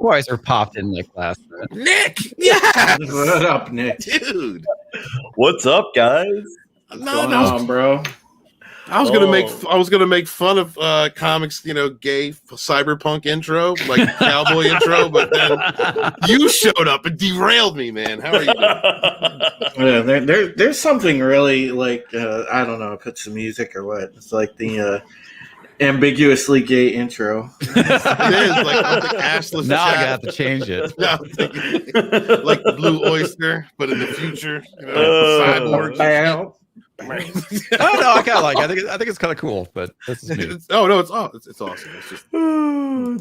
Budweiser popped in like last minute. Nick, yeah. What up, Nick? Dude. What's up, guys? What's going on, bro? I was gonna make fun of comics, gay cyberpunk intro, like cowboy intro, but then you showed up and derailed me, man. How are you doing? There's something really like I don't know, put some music or what. It's like the ambiguously gay intro. It is like I'm the assless. Now I cat. have to change it. Now I'm thinking, like the Blue Oyster, but in the future, cyborg. Bam. Oh no, I kind of like it. I think it's kind of cool, but this is me. It's awesome. It's just Damn.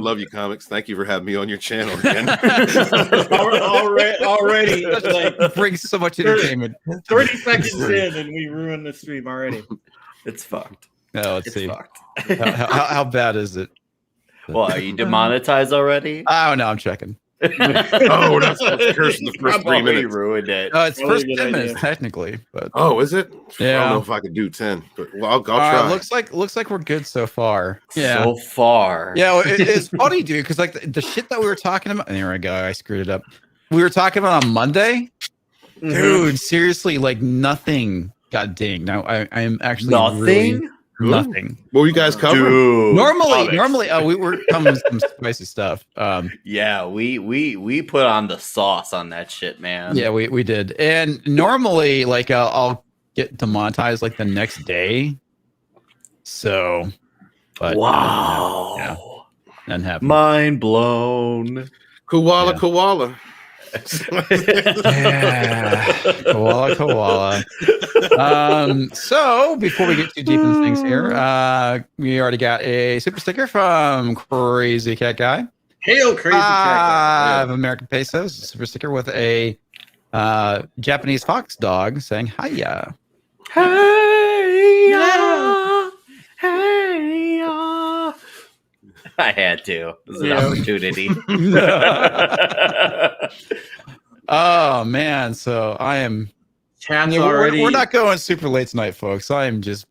love you, comics. Thank you for having me on your channel again. already like It brings so much entertainment. 30 seconds in and we ruined the stream already. It's fucked. No, let's It's see. fucked. How bad is it? Well, are you demonetized already? Oh no, I'm checking. Oh, that's what's cursing the first 3 Probably minutes. ruined it. It's Probably first a good 10 idea. minutes technically, but Oh, is it? I Yeah. don't know if I could do 10, but I'll try. looks like we're good so far. Yeah. So far. Yeah, well, it's funny, dude, because like the shit that we were talking about. There we go. I screwed it up. We were talking about on Monday, dude. Seriously, like nothing got dinged. Now I am actually really- Nothing? nothing. What were you guys covering? Dude. Normally, comics. we were coming with some spicy stuff. Yeah, we put on the sauce on that shit, man. Yeah, we did. And normally, like I'll get demonetized like the next day. So, but Wow. Yeah. Nothing happened. Mind blown. Koala. Yeah, koala. So before we get too deep into things here, we already got a super sticker from Crazy Cat Guy. Hail, crazy cat. Of American Pesos, a super sticker with a Japanese fox dog saying hiya. Hey, hey, I had to. It was an opportunity. Oh man, so I am. Chat's We're already. not going super late tonight, folks. I am just.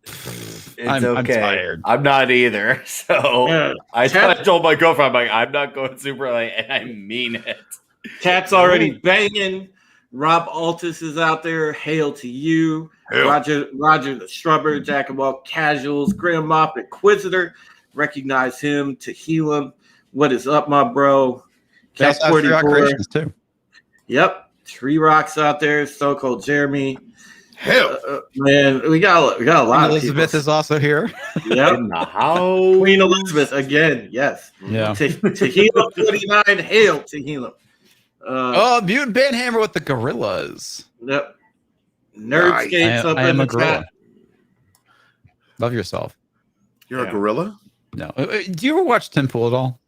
I'm tired. I'm not either. So Yeah. I told my girlfriend, I'm not going super late, and I mean it. Chat's already banging. Rob Altus is out there. Hail to you. Hail. Roger the Shrubber, Jack of all casuals, Graham Mop, Inquisitor. Recognize him to heal him. What is up, my bro? Cat That's Free Rock 44. Creations too. Yep. Tree Rocks out there. So called Jeremy. Hell. Man, we got a lot Elizabeth of people. is also here. Yep. In the house. Queen Elizabeth again. Yes. Yeah. Tehila 29. Hail Tehila. Oh, Mutant Bandhammer with the gorillas. Yep. Nerdscapes up I in am the a gorilla. chat. Love yourself. You're Yeah. a gorilla? No. Do you ever watch Tim Pool at all?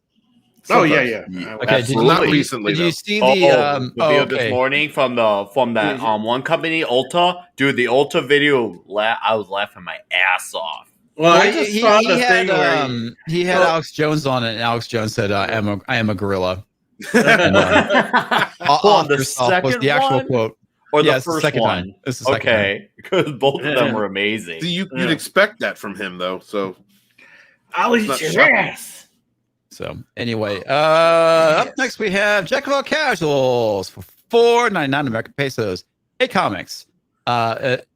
Oh Sometimes. yeah. Okay. Not recently, Did though. you see The the video this morning from that one company, Ulta. Dude, the Ulta video, I was laughing my ass off. Well, I Well, just saw the thing where he had Oh. Alex Jones on it, and Alex Jones said, "I am a gorilla." Hold on, Off the yourself was second the actual one? quote. Or the Yeah, it's the first second one. time. It's the second Okay, because both of them Yeah. were amazing. See, you'd Yeah. expect that from him, though. So I'll eat Not your shocking. ass. So anyway, up next we have Jack of all casuals for $4.99 American Pesos. Hey, comics.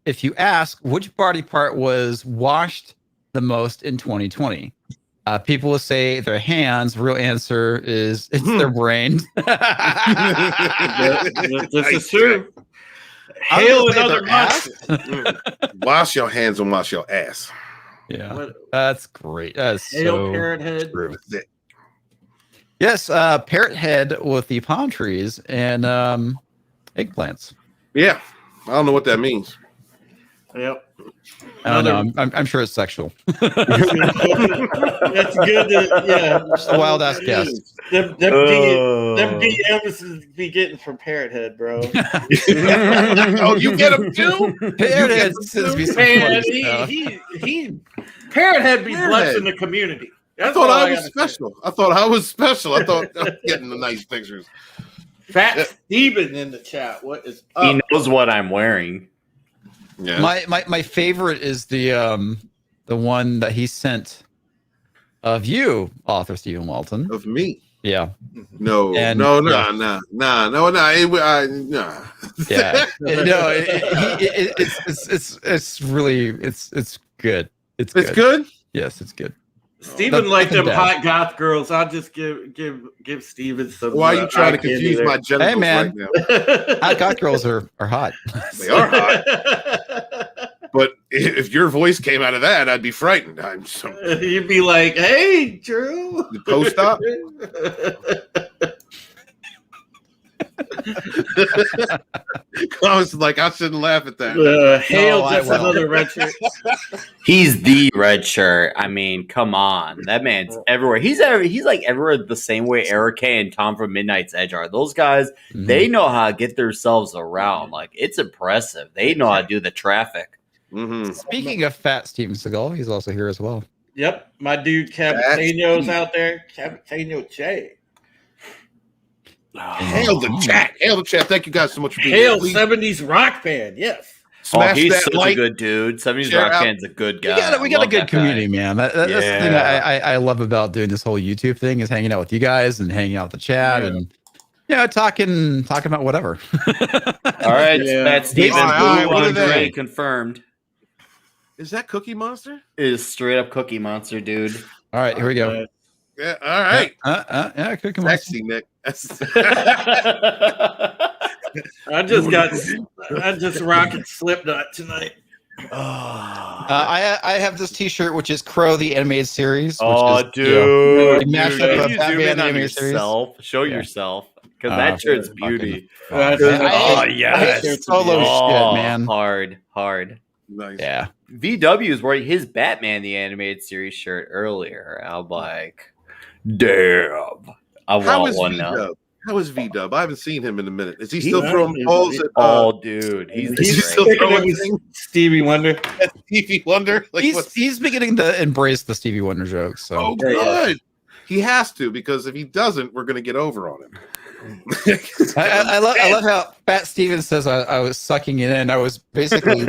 If you ask which body part was washed the most in 2020, people will say their hands. Real answer is it's their brain. This is true. I Hail was gonna say another their month. wash your hands and wash your ass. Yeah, What- that's great. That's Hail so parrot head. true. That's it. Yes, parrot head with the palm trees and eggplants. Yeah. I don't know what that means. Yep. I don't know. I'm sure it's sexual. That's good. Yeah. Just a wild ass guess. Them DMs be getting from Parrot Head, bro. Oh, you get them too? Parrot head seems to be some Man, funny stuff. he Parrot Head be Parrot blessing Head. the community. I That's thought all I was gotta say. special. I thought I was getting the nice pictures. Fat Steven in the chat. What is He up? knows what I'm wearing. Yeah. My favorite is the one that he sent of you, author Stephen Walton. Of me. Yeah. No, And- no. yeah. Nah. Yeah. No, it's really it's good. It's good. Yes, it's good. Steven like nothing them bad. hot goth girls. I'll just give Steven some. Why are you trying to eye candy confuse there. my genitals Hey, man. right now? Hot goth girls are hot. They are hot. But if your voice came out of that, I'd be frightened. You'd be like, "Hey, Drew." The post-op. I was like, I shouldn't laugh at that. Hail No, I just will. another red shirt. He's the red shirt. I mean, come on. That man's everywhere. He's like everywhere the same way Eric K and Tom from Midnight's Edge are. Those guys, Mhm. they know how to get themselves around. Like, it's impressive. They know how to do the traffic. Mm-hmm. Speaking of fat Steven Seagal, he's also here as well. Yep, my dude Capitano's out there. Capitano J. Hail the chat. Hail the chat. Thank you guys so much for being Hail here. Please 70s rock band. Yes. smash he's that such like. a good dude. 70s share Rock out. Band's a good We guy. got, we I got a love good that guy. community, man. That's the thing Yeah. I love about doing this whole YouTube thing is hanging out with you guys and hanging out with the chat and talking about whatever. All right, Yeah. Matt Stevens, All right, Blue what are Andre they? confirmed. Is that Cookie Monster? It is straight up Cookie Monster, dude. All right, here we go. Yeah. All right. Yeah, Cookie Monster. Sexy, Nick. I just rocking Slipknot tonight. I have this T-shirt which is Crow the animated series. Which Oh, is, dude. They mashed Dude, up can a you Batman zoom in on animated series. yourself? Show Yeah. yourself. Because that shirt's beauty. That's- Oh, I yes. hate solo shit, man. Hard. Nice. Yeah. VW is wearing his Batman the Animated Series shirt earlier. I'm like, damn. I How want is one now. V-Dub? How is V-Dub? I haven't seen him in a minute. Is he He- still throwing balls at Oh, dude. He's Is he great. still Thinking throwing it was things Stevie Wonder. at Stevie Wonder? Like, He's beginning to embrace the Stevie Wonder jokes. So oh, good. He has to, because if he doesn't, we're going to get over on him. I love how Fat Steven says I was sucking it in. I was basically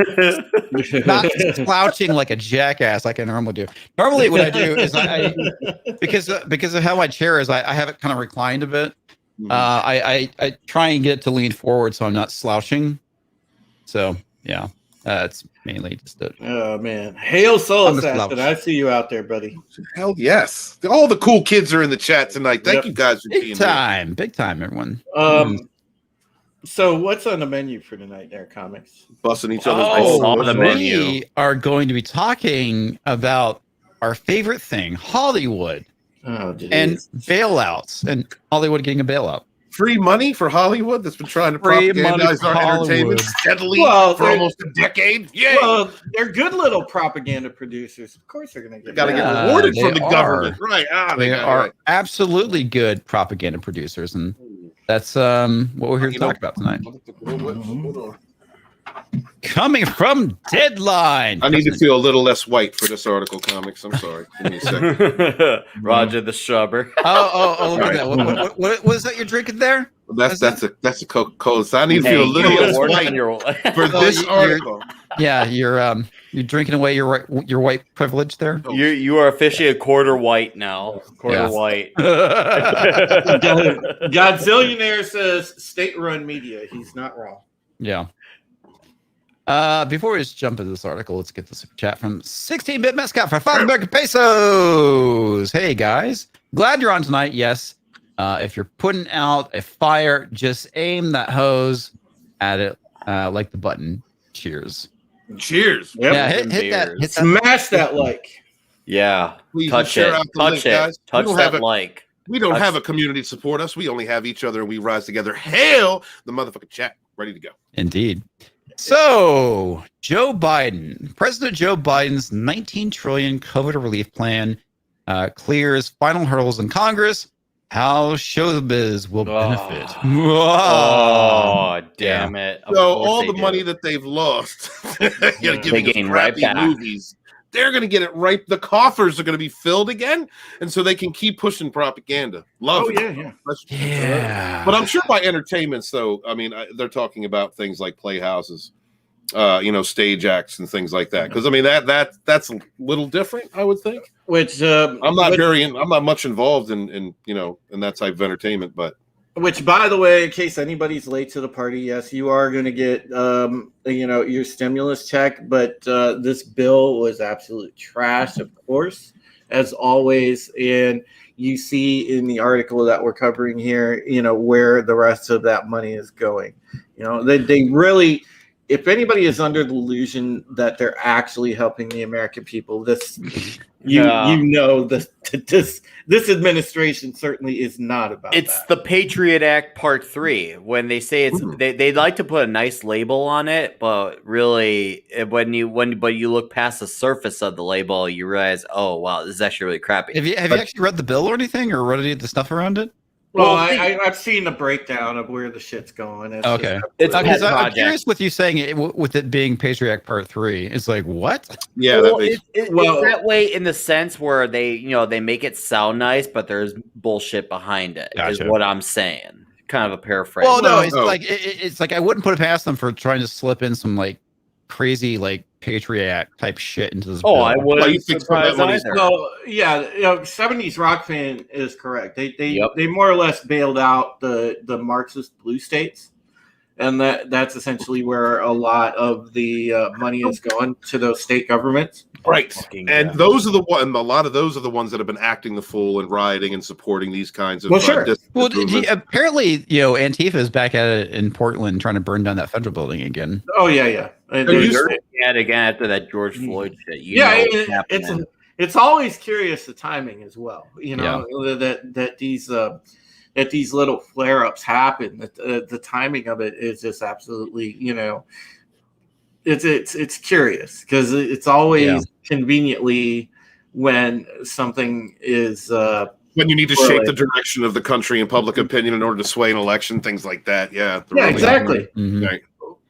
not slouching like a jackass like I normally do. Normally, what I do is I because of how my chair is, I have it kind of reclined a bit. I try and get it to lean forward so I'm not slouching. So yeah, it's mainly just it. Oh man. Hail Soul I'm a Assassin. slouch. I see you out there, buddy. Hell yes. All the cool kids are in the chat tonight. Thank Yep. you guys for being Big here. big time, everyone. So what's on the menu for tonight there, comics? Busting each other's I saw balls. the menu. We are going to be talking about our favorite thing, Hollywood, Oh, geez. and bailouts, and Hollywood getting a bailout. Free money for Hollywood that's been trying to Free money propagandize for our entertainment Hollywood. steadily Well, for they're- almost a decade. Yeah. Well, they're good little propaganda producers. Of course, they're gonna They get. got to that. get rewarded they from the are. government. Right. They got are right. absolutely good propaganda producers, and that's what we're here to talk about tonight. Hold on. Coming from Deadline. I need to feel a little less white for this article, comics. I'm sorry. Give me a second. Roger the Shrubber. Oh, look at that. What is that you're drinking there? That's a Coca-Cola. So I need to feel a Hey, little you less award white on your- for Oh, this you're- article. Yeah, you're drinking away your white privilege there. You are officially a quarter white now. Quarter Yeah. white. Godzillionaire says state-run media. He's not wrong. Yeah. Before we just jump into this article, let's get the super chat from 16-bit mascot for 5 American pesos. Hey guys, glad you're on tonight. Yes, if you're putting out a fire, just aim that hose at it like the button. Cheers. Cheers. Yep. Yeah, hit that. Hit that. Smash that like. Yeah. Please Touch share it. out the Touch link, it. guys. Touch we don't that have like. We don't Touch- have a community to support us. We only have each other, and we rise together. Hail the motherfucking chat. Ready to go. Indeed. So, President Joe Biden's 19 trillion COVID relief plan clears final hurdles in Congress. How showbiz will benefit. Oh, damn it. Of So course all they the do. money that they've lost, They gain right back. movies. They're going to get it right. The coffers are going to be filled again, and so they can keep pushing propaganda. Love Oh it. yeah. Yeah. But I'm sure by entertainments, though, I mean, they're talking about things like playhouses stage acts and things like that. Because I mean that's a little different, I would think. Which I'm not much involved in that type of entertainment, but. Which, by the way, in case anybody's late to the party, yes, you are going to get, your stimulus check. But this bill was absolute trash, of course, as always. And you see in the article that we're covering here, where the rest of that money is going. They really, if anybody is under the illusion that they're actually helping the American people, this this administration certainly is not about it's that. the Patriot Act Part 3 when they say it's they like to put a nice label on it, but really when you look past the surface of the label, you realize, oh wow, this is actually really crappy. Have you actually read the bill or anything, or read any of the stuff around it? Well, I've seen the breakdown of where the shit's going. Okay. I'm curious with you saying it, with it being Patriot Act Part 3. It's like, what? Yeah, it's that way in the sense where they make it sound nice, but there's bullshit behind it. Gotcha. Is what I'm saying. Kind of a paraphrase. Well, no, it's like I wouldn't put it past them for trying to slip in some like crazy like Patriot Act type shit into this. I wouldn't be surprised either. Well, yeah, 70s rock fan is correct. They more or less bailed out the Marxist blue states, and that's essentially where a lot of the money is going to those state governments. Right, and those are a lot of those are the ones that have been acting the fool and rioting and supporting these kinds of. Well, sure. Apparently, Antifa is back at it in Portland, trying to burn down that federal building again. Oh yeah. Again after that George Floyd shit. It's always curious the timing as well. That these little flare ups happen. The timing of it is just absolutely It's curious because it's always conveniently when something is when you need to shape the direction of the country and public opinion in order to sway an election, things like that. Yeah, exactly. Mm-hmm. Right.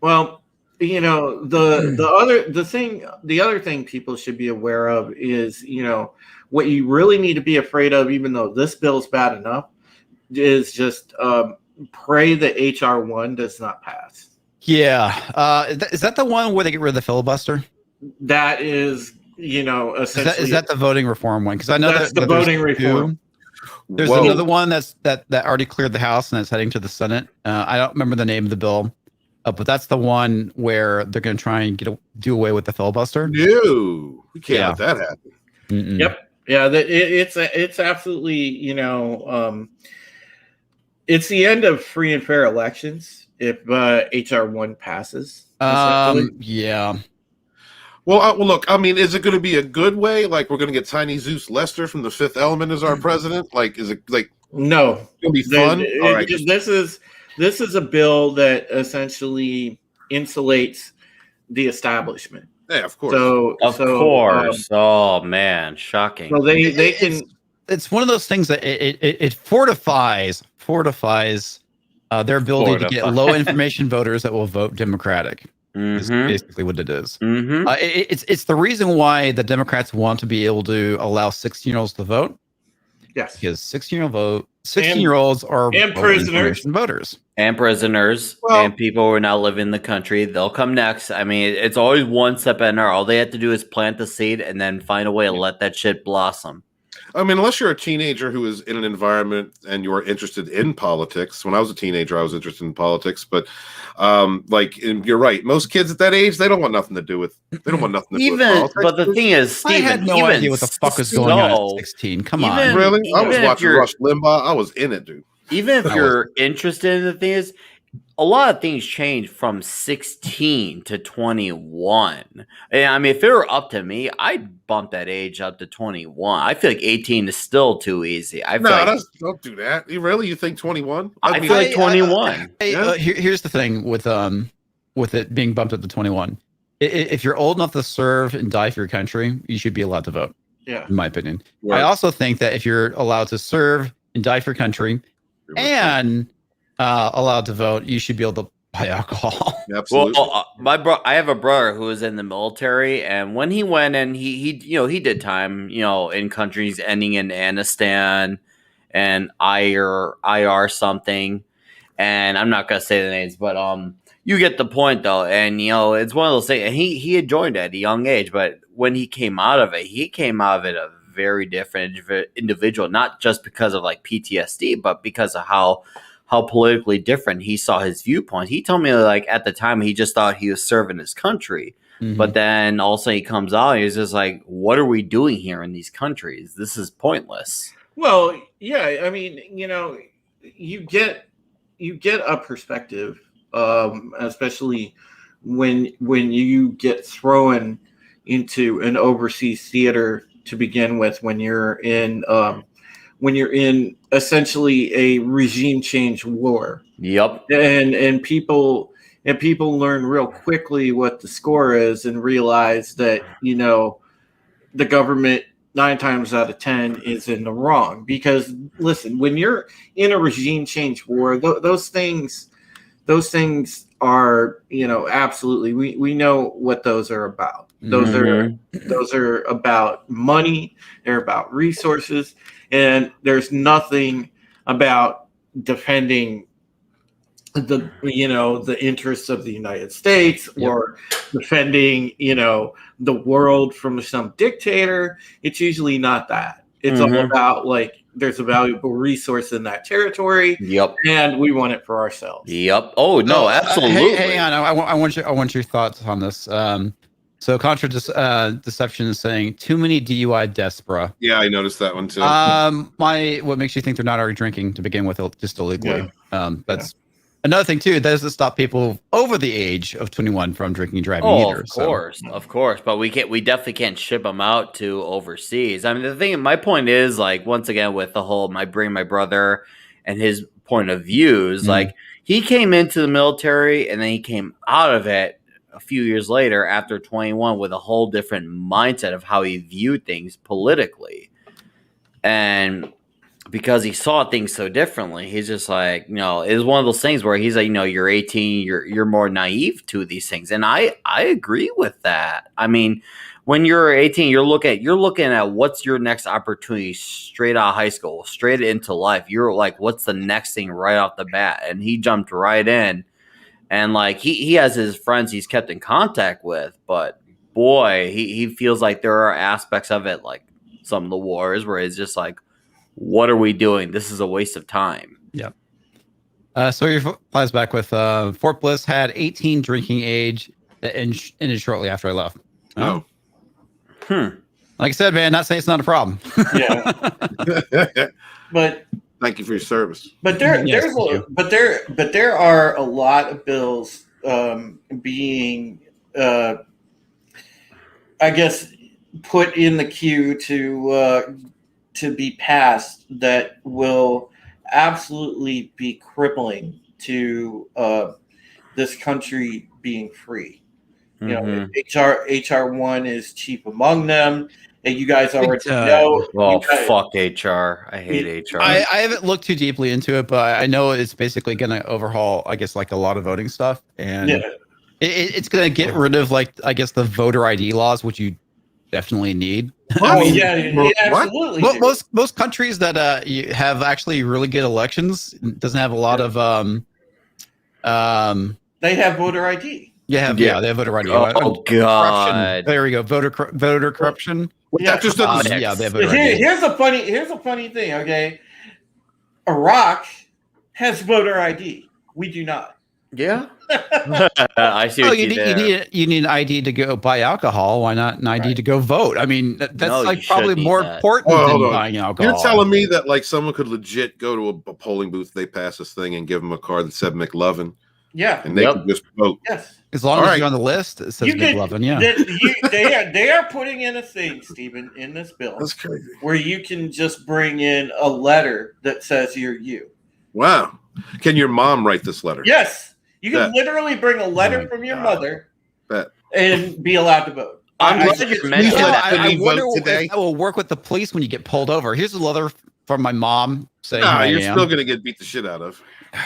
Well, the other thing people should be aware of is what you really need to be afraid of, even though this bill is bad enough, is just pray that HR1 does not pass. Yeah. Is that the one where they get rid of the filibuster? That is, essentially. Is that the voting reform one? Because I know that's the voting reform. There's another one that already cleared the House and it's heading to the Senate. I don't remember the name of the bill, but that's the one where they're going to try and do away with the filibuster. No, we can't let that happen. Mm-mm. Yep. Yeah. It's absolutely, it's the end of free and fair elections if HR1 passes. Yeah. Well, look. I mean, is it going to be a good way? Like, we're going to get Tiny Zeus Lester from The Fifth Element as our president? Like, is it like? No, it's going to be fun. All right. This is a bill that essentially insulates the establishment. Yeah, of course. Of course. Oh man, shocking. So they can. It's one of those things that it fortifies their ability to get low information voters that will vote Democratic. Is basically what it is. Mm-hmm. It's the reason why the Democrats want to be able to allow 16-year-olds to vote. Yes, because 16-year-olds are and prisoners voters and prisoners and people who are not living in the country. They'll come next. I mean, it's always one step in there. All they have to do is plant the seed and then find a way to let that shit blossom. I mean, unless you're a teenager who is in an environment and you're interested in politics. When I was a teenager, I was interested in politics, but you're right. Most kids at that age, they don't want nothing to do with. They don't want nothing to do with politics. But the thing is, Steven, I had no idea what the fuck was going on at 16. Come on, really? I was watching Rush Limbaugh. I was in it, dude. Even if you're interested in the thing is, a lot of things change from 16 to 21. And I mean, if it were up to me, I'd bump that age up to 21. I feel like 18 is still too easy. Don't do that. You think 21? I feel like 21. Here's the thing with it being bumped up to 21. If you're old enough to serve and die for your country, you should be allowed to vote. Yeah, in my opinion. Right. I also think that if you're allowed to serve and die for your country and allowed to vote, you should be able to buy alcohol. Absolutely. Well, I have a brother who was in the military, and when he went in, he did time, in countries ending in Afghanistan and IR something. and I'm not gonna say the names, but you get the point though. And it's one of those things. And he had joined at a young age, but when he came out of it a very different individual. Not just because of like PTSD, but because of how politically different he saw his viewpoints. He told me like at the time he just thought he was serving his country. But then also he comes out and he's just like, what are we doing here in these countries? This is pointless. Well, yeah, I mean, you get a perspective, especially when you get thrown into an overseas theater to begin with, when you're in essentially a regime change war. Yep. And people learn real quickly what the score is and realize that, the government 9 times out of 10 is in the wrong. Because listen, when you're in a regime change war, those things are, absolutely, we know what those are about. Those are about money. They're about resources, and there's nothing about defending the interests of the United States or defending, the world from some dictator. It's usually not that. It's all about like there's a valuable resource in that territory. Yep. And we want it for ourselves. Yep. Oh no, absolutely. Hang on. I want your thoughts on this. So Contra Deception is saying too many DUI deaths, bro. Yeah, I noticed that one too. What makes you think they're not already drinking to begin with, just illegally? That's another thing too. That doesn't stop people over the age of 21 from drinking and driving either. Of course, but we definitely can't ship them out to overseas. I mean, my point is like once again with the whole my brother and his point of views, like he came into the military and then he came out of it a few years later after 21 with a whole different mindset of how he viewed things politically. And because he saw things so differently, he's just like, it was one of those things where he's like, you're 18, you're more naive to these things. And I agree with that. I mean, when you're 18, you're looking at what's your next opportunity straight out of high school, straight into life. You're like, what's the next thing right off the bat? And he jumped right in. And like he has his friends he's kept in contact with, but boy, he feels like there are aspects of it, like some of the wars, where it's just like, what are we doing? This is a waste of time. Yeah. So your replies back with Fort Bliss had 18 drinking age that ended shortly after I left. Oh. Like I said, man, not saying it's not a problem. Yeah. But thank you for your service. But there are a lot of bills being, I guess, put in the queue to be passed that will absolutely be crippling to this country being free. HR1 is chief among them. And you guys already know. Oh, fuck HR. I hate HR. I haven't looked too deeply into it, but I know it's basically going to overhaul, I guess, like a lot of voting stuff. And it's going to get rid of, like, I guess, the voter ID laws, which you definitely need. Absolutely. Most countries that you have actually really good elections doesn't have a lot of they have voter ID. They have voter ID. Oh God! Corruption. There we go. Voter corruption. That just doesn't. They have voter ID. Here's a funny thing. Okay, Iraq has voter ID. We do not. Yeah. I see. What you need an ID to go buy alcohol. Why not an ID to go vote? I mean, that's probably more important than buying alcohol. You're telling me that like someone could legit go to a polling booth, they pass this thing, and give them a card that said McLovin. Yeah, and they could just vote. Yes, as long as you're on the list, it says McLovin. Yeah, they are putting in a thing, Stephen, in this bill. That's crazy. Where you can just bring in a letter that says you're you. Wow. Can your mom write this letter? Yes. You can literally bring a letter from your mother and be allowed to vote. I'm glad you mentioned that. I wonder if that will work with the police when you get pulled over. Here's a letter from my mom saying Nah, who I you're am. still gonna get beat the shit out of.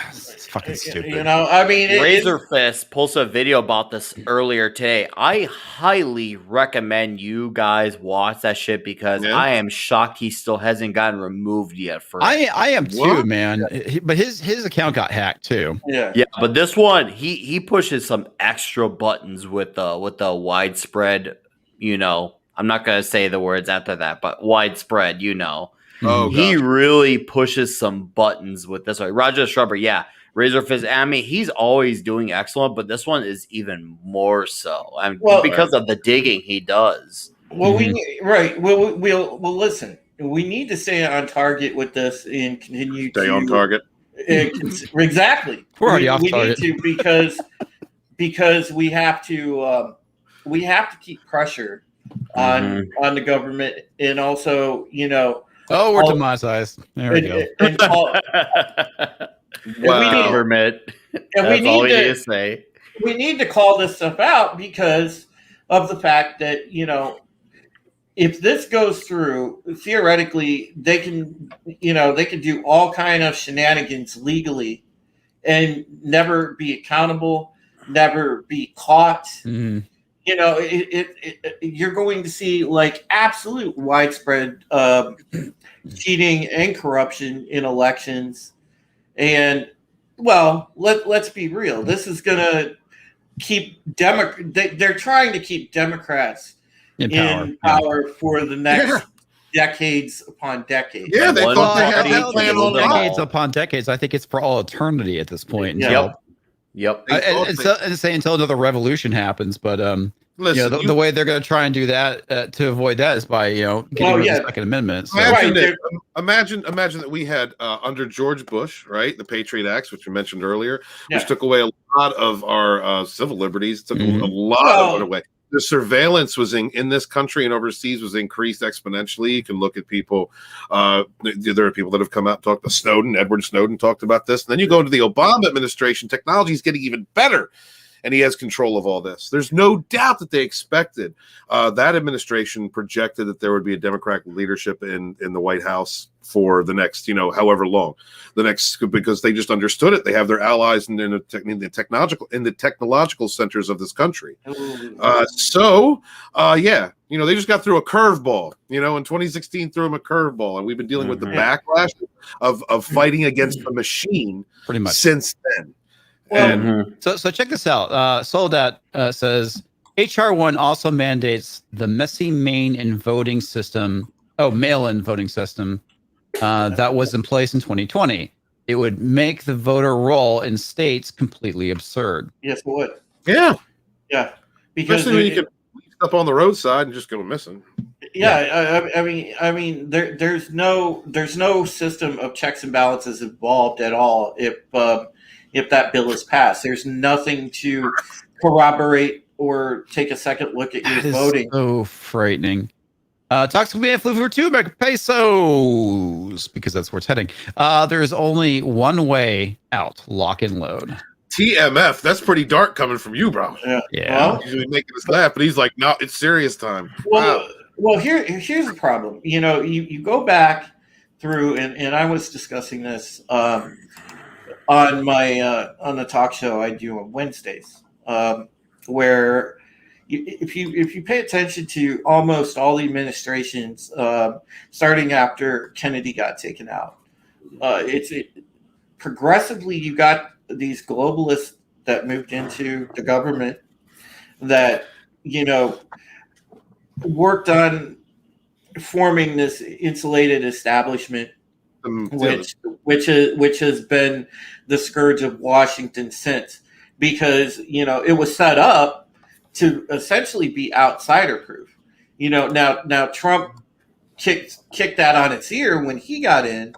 It's fucking stupid. You know, I mean, Razor Fist posted a video about this earlier today. I highly recommend you guys watch that shit because I am shocked he still hasn't gotten removed yet. For I am too, What? man. But his account got hacked too. yeah. but this one he pushes some extra buttons with the widespread. You know, I'm not gonna say the words after that, but widespread. You know. Oh, He gosh. really pushes some buttons with this one. Roger Shrubber, yeah. Razor Fist, I mean, he's always doing excellent, but this one is even more so. I mean, because of the digging he does. Well, we'll listen. We need to stay on target with this and continue Stay on target. Exactly. We're already off target. We need to because we have to keep pressure on the government, and also, you know. Oh, we're demonetized. There we go. Government. And we need to say. We need to call this stuff out because of the fact that, you know, if this goes through, theoretically, they can do all kind of shenanigans legally and never be accountable, never be caught. Mm-hmm. You know, you're going to see like absolute widespread cheating and corruption in elections. And, well, let's be real. This is going to keep they're trying to keep Democrats in power for the next decades upon decades. Yeah, they thought they had that plan all decades upon decades. I think it's for all eternity at this point. Yep. And say until another revolution happens, but listen, the way they're going to try and do that to avoid that is by getting rid of the Second Amendment. So. Imagine that we had under George Bush, right, the Patriot Acts, which you mentioned earlier, which took away a lot of our civil liberties, took a lot of it away. The surveillance was in this country and overseas was increased exponentially. You can look at people. There are people that have come out and talked to Snowden. Edward Snowden talked about this. And then you go into the Obama administration, technology is getting even better. And he has control of all this. There's no doubt that they expected. That administration projected that there would be a Democratic leadership in the White House for the next, however long. Because they just understood it. They have their allies in the technological centers of this country. They just got through a curveball. In 2016, threw them a curveball, and we've been dealing with the backlash of fighting against the machine pretty much since then. Well, so check this out. Soldat says HR1 also mandates the messy mail-in voting system that was in place in 2020. It would make the voter roll in states completely absurd. Yes, it would. Yeah. Because especially when you can up on the roadside and just go missing. Yeah, I mean, there's no system of checks and balances involved at all. If that bill is passed, there's nothing to corroborate or take a second look at your voting. So frightening. Talks to me flew for 2 American pesos because that's where it's heading. There's only one way out: lock and load. TMF. That's pretty dark coming from you, bro. Yeah. Well, usually making us laugh, but he's like, no, it's serious time. Well, here's the problem. You go back through, and I was discussing this on the talk show I do on Wednesdays, where if you pay attention to almost all the administrations, starting after Kennedy got taken out, progressively you got these globalists that moved into the government that worked on forming this insulated establishment, which has been the scourge of Washington since, because it was set up to essentially be outsider proof. Now Trump kicked that on its ear when he got in,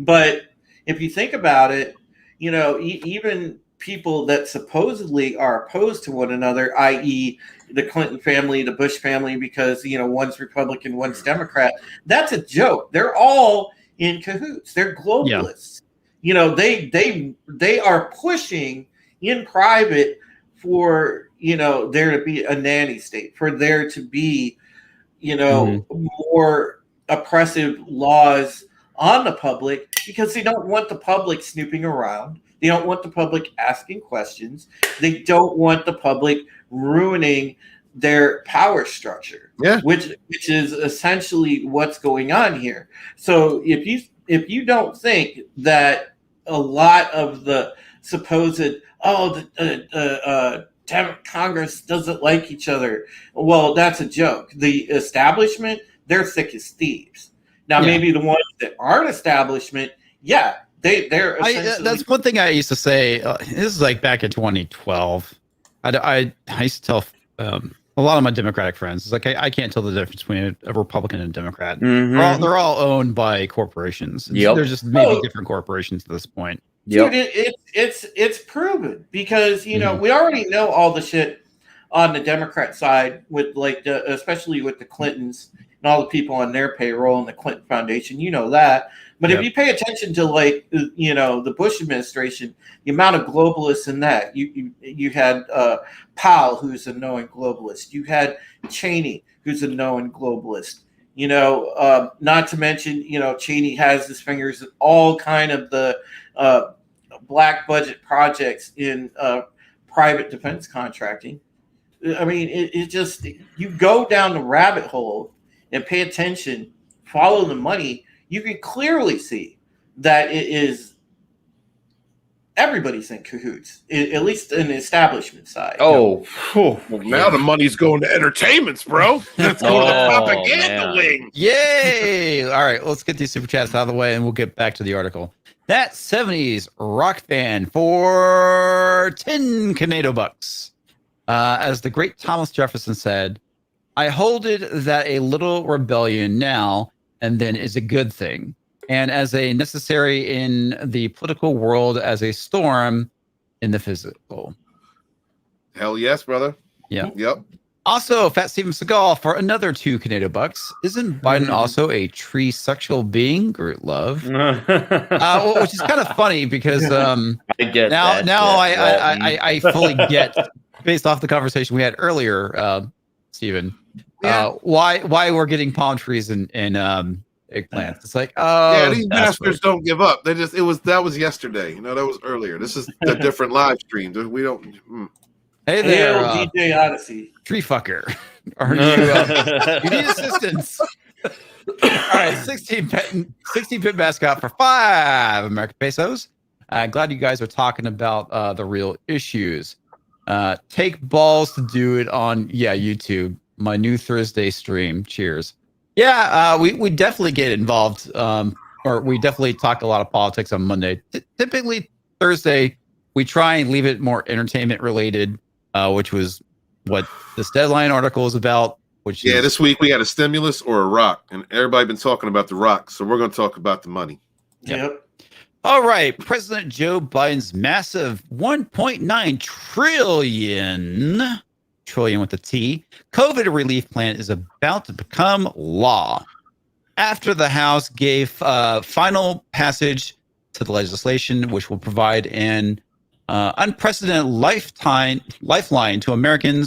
but if you think about it, even people that supposedly are opposed to one another, i.e. the Clinton family, the Bush family, because one's Republican, one's Democrat, that's a joke. They're all in cahoots. They're globalists. They are pushing in private for there to be a nanny state, for there to be more oppressive laws on the public because they don't want the public snooping around. They don't want the public asking questions. They don't want the public ruining their power structure, which is essentially what's going on here. So if you don't think that a lot of the supposed Congress doesn't like each other, well, that's a joke. The establishment, they're thick as thieves. Now, maybe the ones that aren't establishment, they're that's one thing I used to say. This is like back in 2012. I used to tell a lot of my Democratic friends, it's like I can't tell the difference between a Republican and a Democrat. Mm-hmm. They're all owned by corporations. Yep. They're just maybe different corporations at this point. Dude, it's proven because we already know all the shit on the Democrat side with especially with the Clintons and all the people on their payroll and the Clinton Foundation. You know that. But if you pay attention to the Bush administration, the amount of globalists in that, you had Powell, who's a known globalist. You had Cheney, who's a known globalist. Not to mention, Cheney has his fingers in all kind of the black budget projects in private defense contracting. I mean, it just, you go down the rabbit hole and pay attention, follow the money, you can clearly see that it is everybody's in cahoots, at least in the establishment side. Well, now the money's going to entertainments, bro. Let's go to the propaganda wing. Yay! All right, let's get these super chats out of the way, and we'll get back to the article. That 70s rock fan for 10 Canadian bucks. As the great Thomas Jefferson said, I hold it that a little rebellion now and then is a good thing, and as a necessary in the political world as a storm in the physical. Hell yes, brother. Yeah. Yep. Also, Fat Steven Seagal for another 2 Canadian bucks. Isn't Biden also a tree sexual being? Groot love. Which is kind of funny because I get now that. now I fully get, based off the conversation we had earlier, Steven, why we're getting palm trees and eggplants. It's like, these bastards don't give up. That was yesterday. That was earlier. This is a different live stream. We don't. Hey there, DJ Odyssey. Tree fucker. Are you need assistance? All right, 16-bit mascot for 5 American pesos. Glad you guys are talking about the real issues. Take balls to do it on YouTube. My new Thursday stream. Cheers. Yeah, we definitely get involved, or we definitely talk a lot of politics on Monday. Typically Thursday, we try and leave it more entertainment related, which was what this Deadline article is about. This week we had a stimulus or a rock, and everybody been talking about the rock, so we're going to talk about the money. Yep. All right, President Joe Biden's massive $1.9 trillion with a T COVID relief plan is about to become law after the House gave final passage to the legislation, which will provide an unprecedented lifeline to American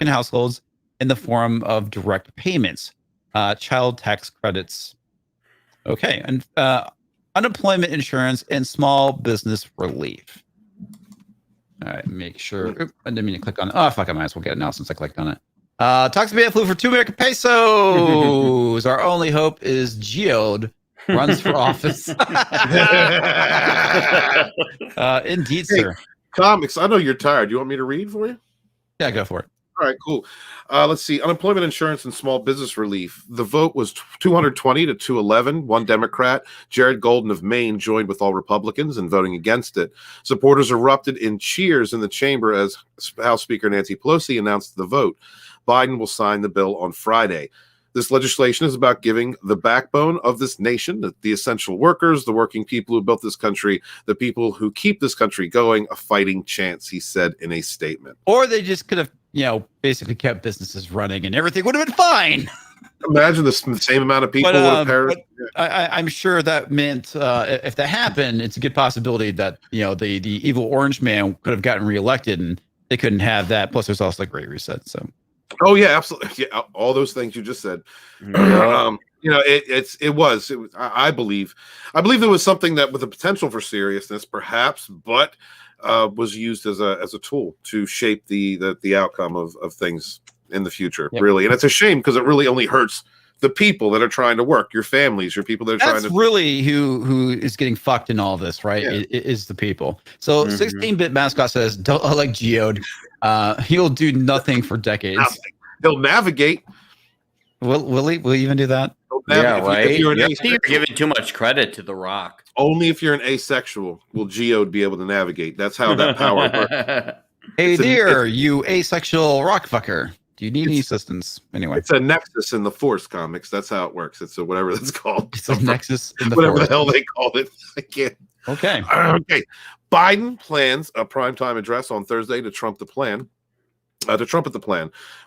households in the form of direct payments, child tax credits, and unemployment insurance, and small business relief. All right, make sure. I didn't mean to click on it. Oh, fuck, I might as well get it now since I clicked on it. Talks about flu for 2 American pesos. Our only hope is Geode runs for office. Indeed, sir. Comics, I know you're tired. You want me to read for you? Yeah, go for it. All right, cool. Let's see. Unemployment insurance and small business relief. The vote was 220 to 211. One Democrat, Jared Golden of Maine, joined with all Republicans in voting against it. Supporters erupted in cheers in the chamber as House Speaker Nancy Pelosi announced the vote. Biden will sign the bill on Friday. This legislation is about giving the backbone of this nation, the essential workers, the working people who built this country, the people who keep this country going, a fighting chance, he said in a statement. Or they just could have, basically kept businesses running and everything would have been fine. Imagine the same amount of people would have perished. I'm sure that meant if that happened, it's a good possibility that, the evil orange man could have gotten reelected and they couldn't have that. Plus, there's also the Great Reset. So. Oh, yeah, absolutely. Yeah, all those things you just said. You know, it was. I believe there was something that with the potential for seriousness, perhaps, but was used as a tool to shape the outcome of things in the future. Yep. Really, and it's a shame because it really only hurts the people that are trying to work, your families, your people that are trying to. That's really who is getting fucked in all this, right? Yeah. It is the people. So 16-bit mascot says, "Don't like Geode. He'll do nothing for decades. Nothing. He'll navigate. Will he? Will he even do that? Yeah, right. You're giving too much credit to The Rock. Only if you're an asexual will Geode be able to navigate. That's how that power works. Hey there, you asexual rock fucker. Do you need any assistance? Anyway, it's a nexus in the Force comics. That's how it works. It's a whatever that's called. It's a nexus in the whatever Force. The hell they called it. I can't. Okay. Okay. Biden plans a primetime address on Thursday to trumpet the plan,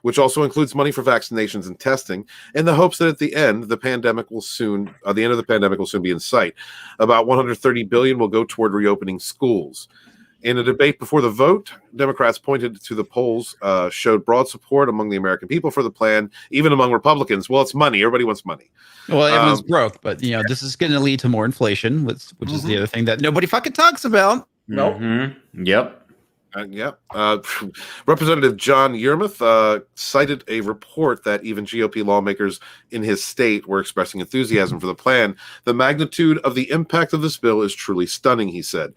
which also includes money for vaccinations and testing, in the hopes that at the end, the end of the pandemic will soon be in sight. About $130 billion will go toward reopening schools. In a debate before the vote, Democrats pointed to the polls, showed broad support among the American people for the plan, even among Republicans. Well, it's money. Everybody wants money. Well, everyone's broke, but this is going to lead to more inflation, which is the other thing that nobody fucking talks about. Nope. Yep. Representative John Yermuth cited a report that even GOP lawmakers in his state were expressing enthusiasm for the plan. The magnitude of the impact of this bill is truly stunning, he said.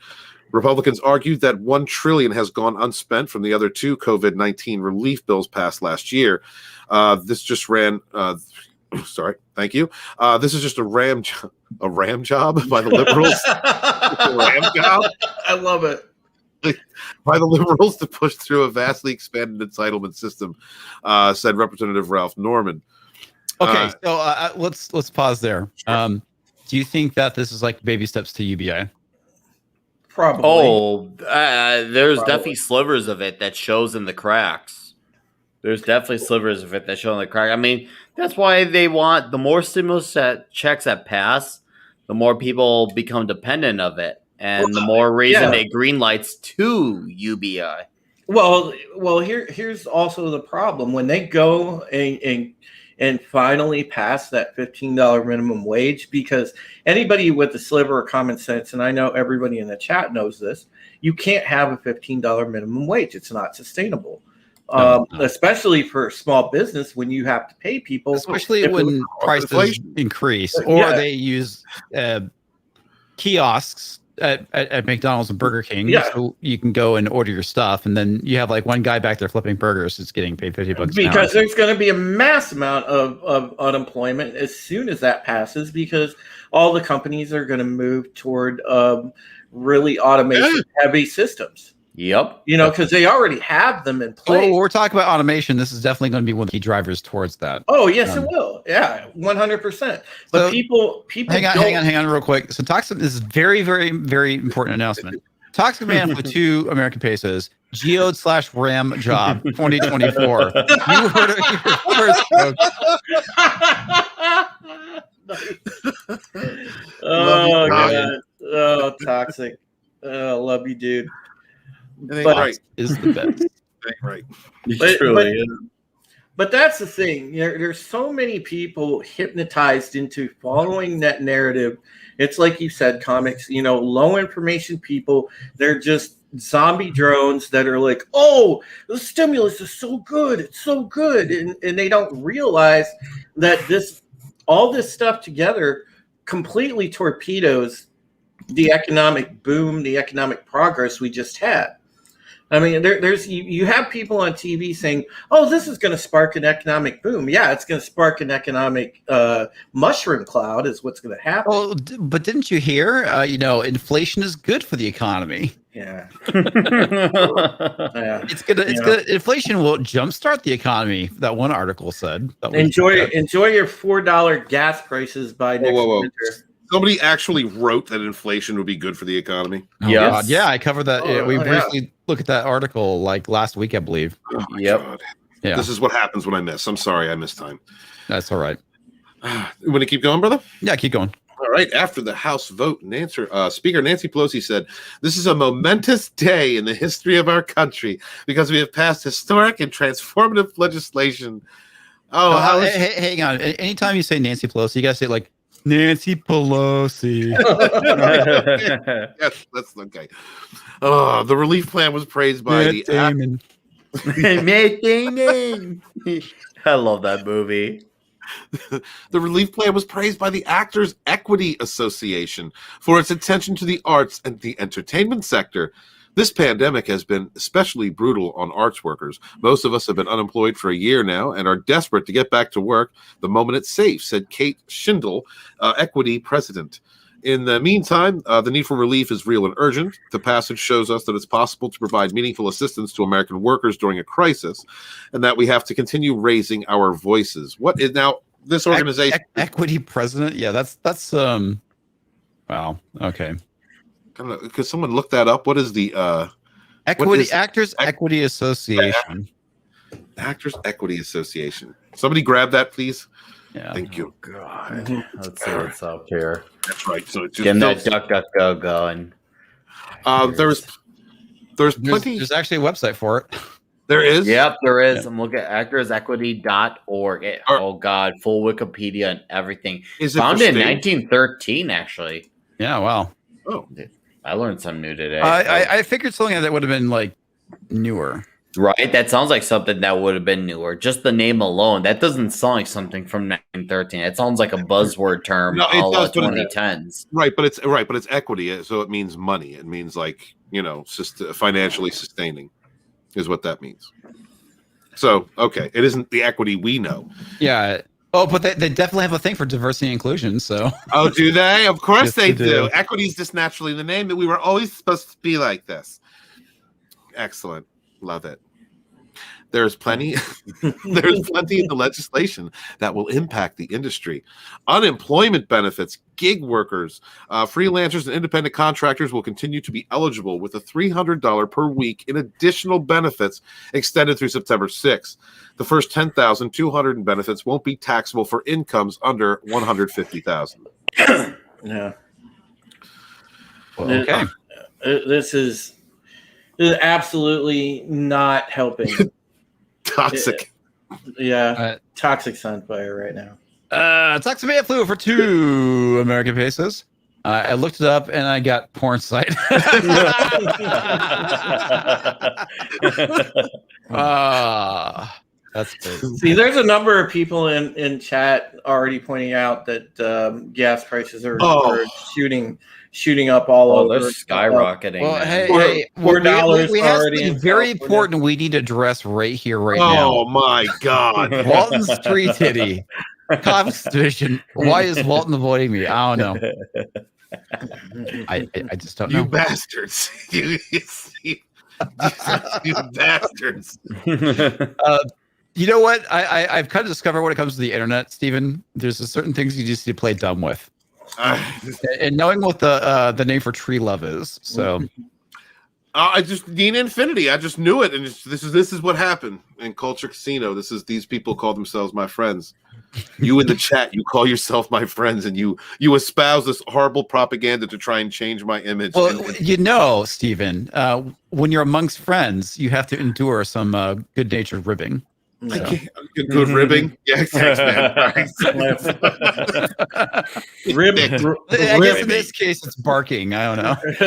Republicans argued that $1 trillion has gone unspent from the other two COVID-19 relief bills passed last year. This just ran. Sorry, thank you. This is just a ram job by the liberals. A ram job. I love it. By the liberals to push through a vastly expanded entitlement system, said Representative Ralph Norman. Okay, so let's pause there. Sure. Do you think that this is like baby steps to UBI? Probably. Oh, there's definitely slivers of it that shows in the cracks. There's definitely slivers of it that show in the crack. I mean, that's why they want the more stimulus checks that pass, the more people become dependent of it, and the more reason it green lights to UBI. Well, here's also the problem when they go and finally pass that $15 minimum wage, because anybody with a sliver of common sense, and I know everybody in the chat knows this, you can't have a $15 minimum wage. It's not sustainable, especially for small business when you have to pay people. Especially when prices increase or they use kiosks at McDonald's and Burger King, so you can go and order your stuff, and then you have like one guy back there flipping burgers that's getting paid $50 because there's going to be a mass amount of unemployment as soon as that passes, because all the companies are going to move toward really automation heavy systems. Yep. Because they already have them in place. Well, we're talking about automation. This is definitely going to be one of the key drivers towards that. Oh, yes, it will. Yeah, 100%. But so people hang on real quick. So Toxic, this is very, very, very important announcement. Toxic Man for 2 American pesos. Geode/Ram job 2024. You heard it here first, folks. Oh, God. Oh, Toxic. Oh, love you, dude. But is the best. Right. But that's the thing. There's so many people hypnotized into following that narrative. It's like you said, comics, low information people. They're just zombie drones that are like, oh, the stimulus is so good. It's so good. And they don't realize that all this stuff together completely torpedoes the economic boom, the economic progress we just had. I mean, there's you have people on TV saying, "Oh, this is going to spark an economic boom." Yeah, it's going to spark an economic mushroom cloud. Is what's going to happen. Well, but didn't you hear? Inflation is good for the economy. Yeah, it's gonna. Inflation will jumpstart the economy. That one article said. Enjoy your $4 gas prices by next winter. Somebody actually wrote that inflation would be good for the economy. Oh, yes. Yeah, I covered that. We briefly looked at that article like last week, I believe. Oh my God. Yeah. This is what happens when I miss. I'm sorry, I missed time. That's all right. You want to keep going, brother? Yeah, keep going. All right. After the House vote, Speaker Nancy Pelosi said, "This is a momentous day in the history of our country because we have passed historic and transformative legislation Hang on. Anytime you say Nancy Pelosi, you gotta say like Nancy Pelosi. Yes, that's okay. The relief plan was praised by Matt Damon. Matt Damon. I love that movie. The relief plan was praised by the Actors Equity Association for its attention to the arts and the entertainment sector. This pandemic has been especially brutal on arts workers. Most of us have been unemployed for a year now and are desperate to get back to work the moment it's safe, said Kate Schindel, Equity president. In the meantime, the need for relief is real and urgent. The passage shows us that it's possible to provide meaningful assistance to American workers during a crisis, and that we have to continue raising our voices. What is now this organization? Equity president? Yeah, that's wow. Okay. Could someone look that up? What is the Actors Equity Association? Actors Equity Association. Somebody grab that, please. Yeah. Thank you. God. Let's see what's up here. That's right. So it's just Getting that DuckDuckGo going. There's plenty. There's actually a website for it. There is. Yep, there is. Yeah. I'm looking at actorsequity.org. Oh God, full Wikipedia and everything. Is it founded in 1913? Actually. Yeah. Wow. Oh, I learned something new today. I figured something that would have been like newer. Right, that sounds like something that would have been newer. Just the name alone, that doesn't sound like something from 1913. It sounds like a buzzword term. No, it does, 2010s. Right, but it's equity, so it means money. It means like financially sustaining, is what that means. So okay, it isn't the equity we know. Yeah. Oh, but they definitely have a thing for diversity and inclusion. So. Oh, do they? Of course Yes, they they do. do. Equity is just naturally in the name. That we were always supposed to be like this. Excellent. Love it. There's plenty in the legislation that will impact the industry. Unemployment benefits, gig workers, freelancers, and independent contractors will continue to be eligible with a $300 per week in additional benefits extended through September 6th. The first $10,200 in benefits won't be taxable for incomes under $150,000. Yeah. Well, okay. This is absolutely not helping. Toxic. Toxic Sunfire right now. Toximia flew for 2 American pesos. I looked it up and I got porn site. That's good. See, there's a number of people in chat already pointing out that gas prices are shooting up all over. They're skyrocketing. Well, hey, $4 we have already something very important we need to address right here, right now. now. Oh my God. Walton's tree titty. Competition. Why is Walton avoiding me? I don't know. I just don't know. You bastards. You bastards. You know what? I've kind of discovered when it comes to the internet, Steven, there's certain things you just need to play dumb with. And knowing what the name for tree love is, so I just Nina Infinity. I just knew it, and this is what happened in Culture Casino. These people call themselves my friends. You in the chat, you call yourself my friends, and you espouse this horrible propaganda to try and change my image. Well, Steven, when you're amongst friends, you have to endure some good-natured ribbing. So. Good ribbing. Yeah, thanks, man. Rib. I guess in this case, it's barking. I don't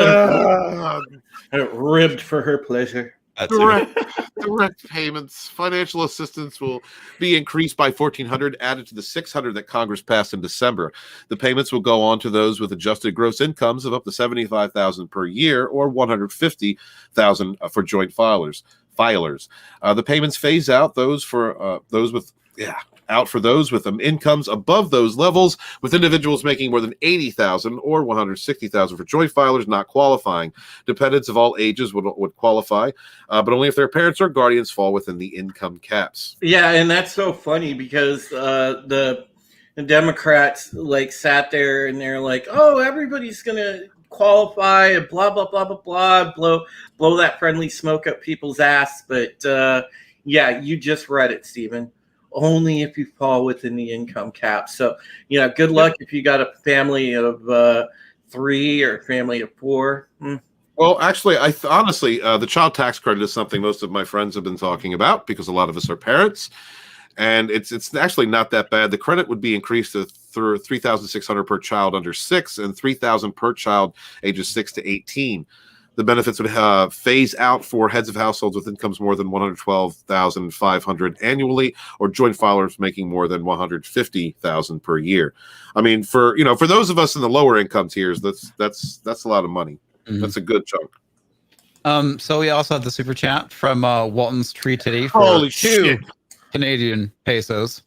know. Ribbed for her pleasure. Direct payments. Financial assistance will be increased by $1,400, added to the $600 that Congress passed in December. The payments will go on to those with adjusted gross incomes of up to $75,000 per year or $150,000 for joint filers. The payments phase out those with incomes above those levels, with individuals making more than $80,000 or $160,000 for joint filers not qualifying. Dependents of all ages would qualify, but only if their parents or guardians fall within the income caps. Yeah, and that's so funny because the Democrats sat there and they're like, "Oh, everybody's gonna qualify and blah blah blah blah blah," blow that friendly smoke up people's ass. But you just read it, Stephen. Only if you fall within the income cap. So good luck if you got a family of 3 or a family of 4. Well, actually, honestly, the child tax credit is something most of my friends have been talking about because a lot of us are parents. and it's actually not that bad. The credit would be increased to through $3,600 per child under 6 and $3,000 per child ages 6 to 18. The benefits would phase out for heads of households with incomes more than $112,500 annually, or joint filers making more than $150,000 per year. I mean, for those of us in the lower income tiers, that's a lot of money. Mm-hmm. That's a good chunk. So we also have the super chat from Walton's Tree Titty for Holy 2 shit. Canadian pesos.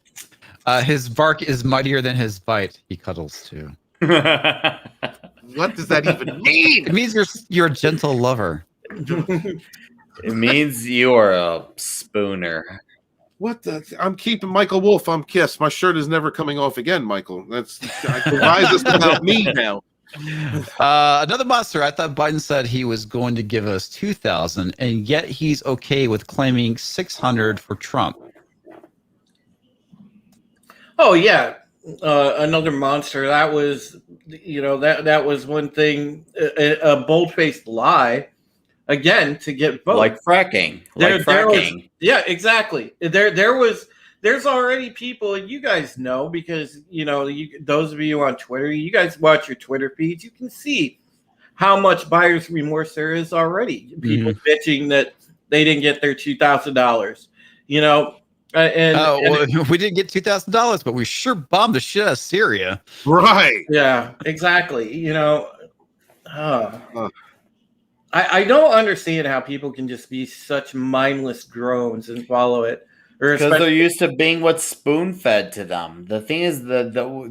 His bark is mightier than his bite. He cuddles too. What does that even mean? It means you're a gentle lover. It means you are a spooner. What the? I'm keeping Michael Wolf. I'm Kiss. My shirt is never coming off again, Michael. Why is this about me now? Another monster. I thought Biden said he was going to give us 2,000, and yet he's okay with claiming 600 for Trump. Oh yeah, another monster. That was, that was one thing. A bold-faced lie, again, to get votes. Like fracking. Yeah, exactly. There's already people, and you guys know, because those of you on Twitter, you guys watch your Twitter feeds, you can see how much buyer's remorse there is already. People bitching that they didn't get their $2,000. We didn't get $2,000, but we sure bombed the shit out of Syria. Right. Yeah, exactly. I don't understand how people can just be such mindless drones and follow it. Because they're used to being what's spoon-fed to them. The thing is,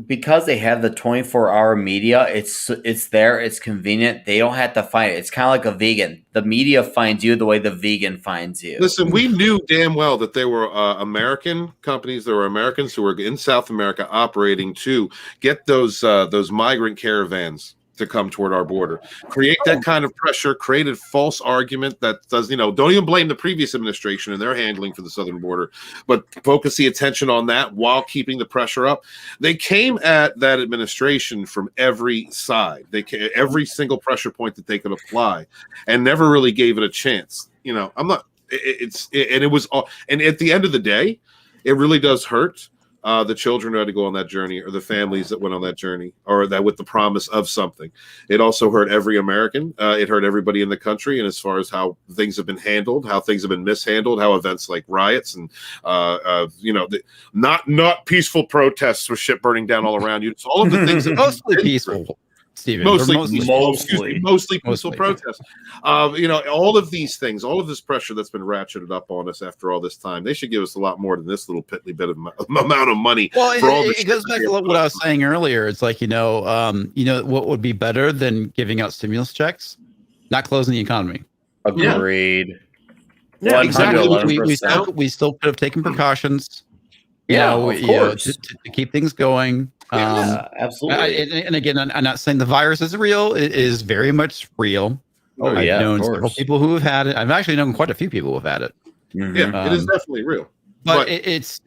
because they have the 24-hour media, it's there, it's convenient. They don't have to find it. It's kind of like a vegan. The media finds you the way the vegan finds you. Listen, we knew damn well that there were American companies, there were Americans who were in South America operating to get those migrant caravans to come toward our border, create that kind of pressure, created false argument that does, don't even blame the previous administration and their handling for the southern border, but focus the attention on that while keeping the pressure up. They came at that administration from every side. Every single pressure point that they could apply, and never really gave it a chance. I'm not. It was all. And at the end of the day, it really does hurt. The children who had to go on that journey, or the families that went on that journey, or that with the promise of something. It also hurt every American. It hurt everybody in the country. And as far as how things have been handled, how things have been mishandled, how events like riots and, not peaceful protests with shit burning down all around you. It's all of the things that mostly peaceful. Steven, mostly peaceful protests. All of these things, all of this pressure that's been ratcheted up on us after all this time, they should give us a lot more than this little piddly bit of amount of money. Well, it goes back to what I was saying earlier. It's like, what would be better than giving out stimulus checks? Not closing the economy. Agreed. Yeah, exactly. We still could have taken precautions. Of course. To keep things going. Absolutely. And again, I'm not saying the virus is real. It is very much real. I've known several people who have had it. I've actually known quite a few people who have had it. Mm-hmm. Yeah, it is definitely real. But it's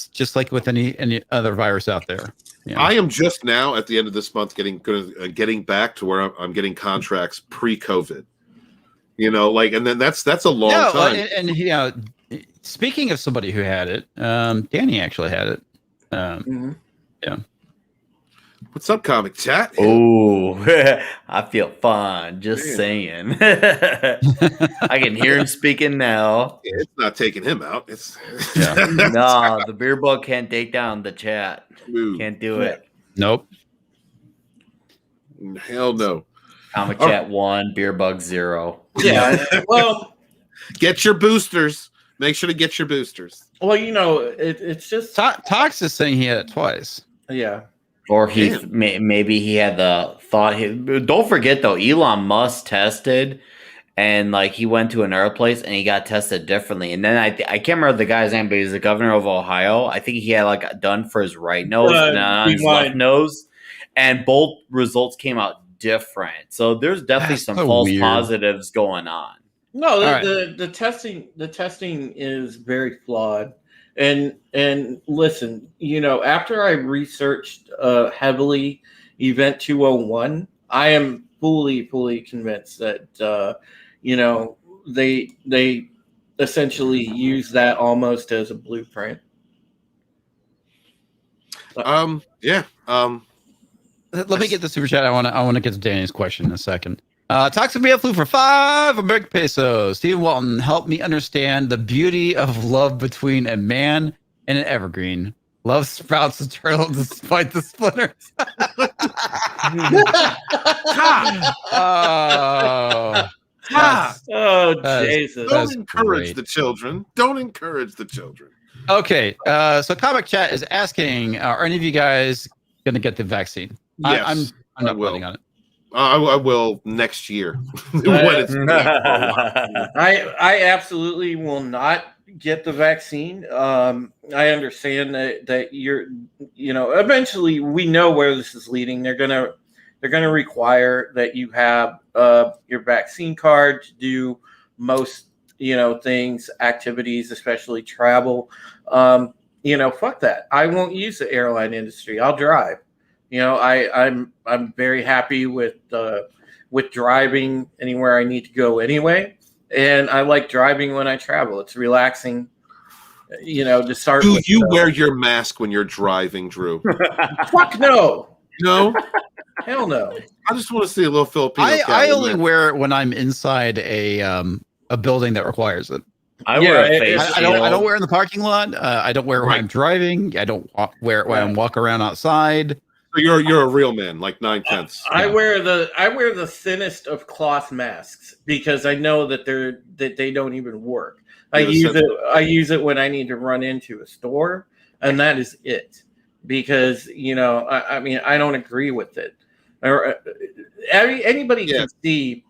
just like with any other virus out there. I am just now at the end of this month getting back to where I'm getting contracts pre-COVID. And then that's a long time. And speaking of somebody who had it, Danny actually had it. Yeah. What's up, comic chat? Oh, I feel fun. Just saying. I can hear him speaking now. Yeah, it's not taking him out. No, the beer bug can't take down the chat. Ooh. Can't do it. Nope. Hell no. Comic chat 1, beer bug 0. Yeah. Well, get your boosters. Make sure to get your boosters. Well, it's just Tox is saying he had it twice. Yeah. Or maybe he had the thought. Don't forget though, Elon Musk tested, and he went to another place and he got tested differently. And then I can't remember the guy's name, but he's the governor of Ohio. I think he had done for his right nose and on his left nose, and both results came out different. So there's definitely some false positives going on. No, the testing is very flawed. And listen, after I researched heavily Event 201, I am fully convinced that they essentially use that almost as a blueprint. Yeah. Let me get the super chat. I want to get to Danny's question in a second. Toxic Meal Flu for 5 American pesos. Steve Walton, help me understand the beauty of love between a man and an evergreen. Love sprouts eternal despite the splinters. Oh, Jesus! Don't encourage the children. Don't encourage the children. Okay, so Comic Chat is asking, are any of you guys going to get the vaccine? Yes, I'm not planning on it. I will next year. When it's I absolutely will not get the vaccine. I understand that eventually we know where this is leading. They're gonna require that you have your vaccine card to do most things, activities, especially travel. Fuck that. I won't use the airline industry. I'll drive. I'm very happy with driving anywhere I need to go anyway, and I like driving when I travel. It's relaxing. To start. Do you wear your mask when you're driving, Drew? Fuck no. No. Hell no. I just want to see a little Filipino. I only wear it when I'm inside a building that requires it. I wear a face I don't wear it in the parking lot. I don't wear it when I'm driving. I don't wear it when I'm walking around outside. So you're a real man, like 9/10. I wear the thinnest of cloth masks because I know that they don't even work. I use it when I need to run into a store, and that is it. Because I don't agree with it. Or anybody can see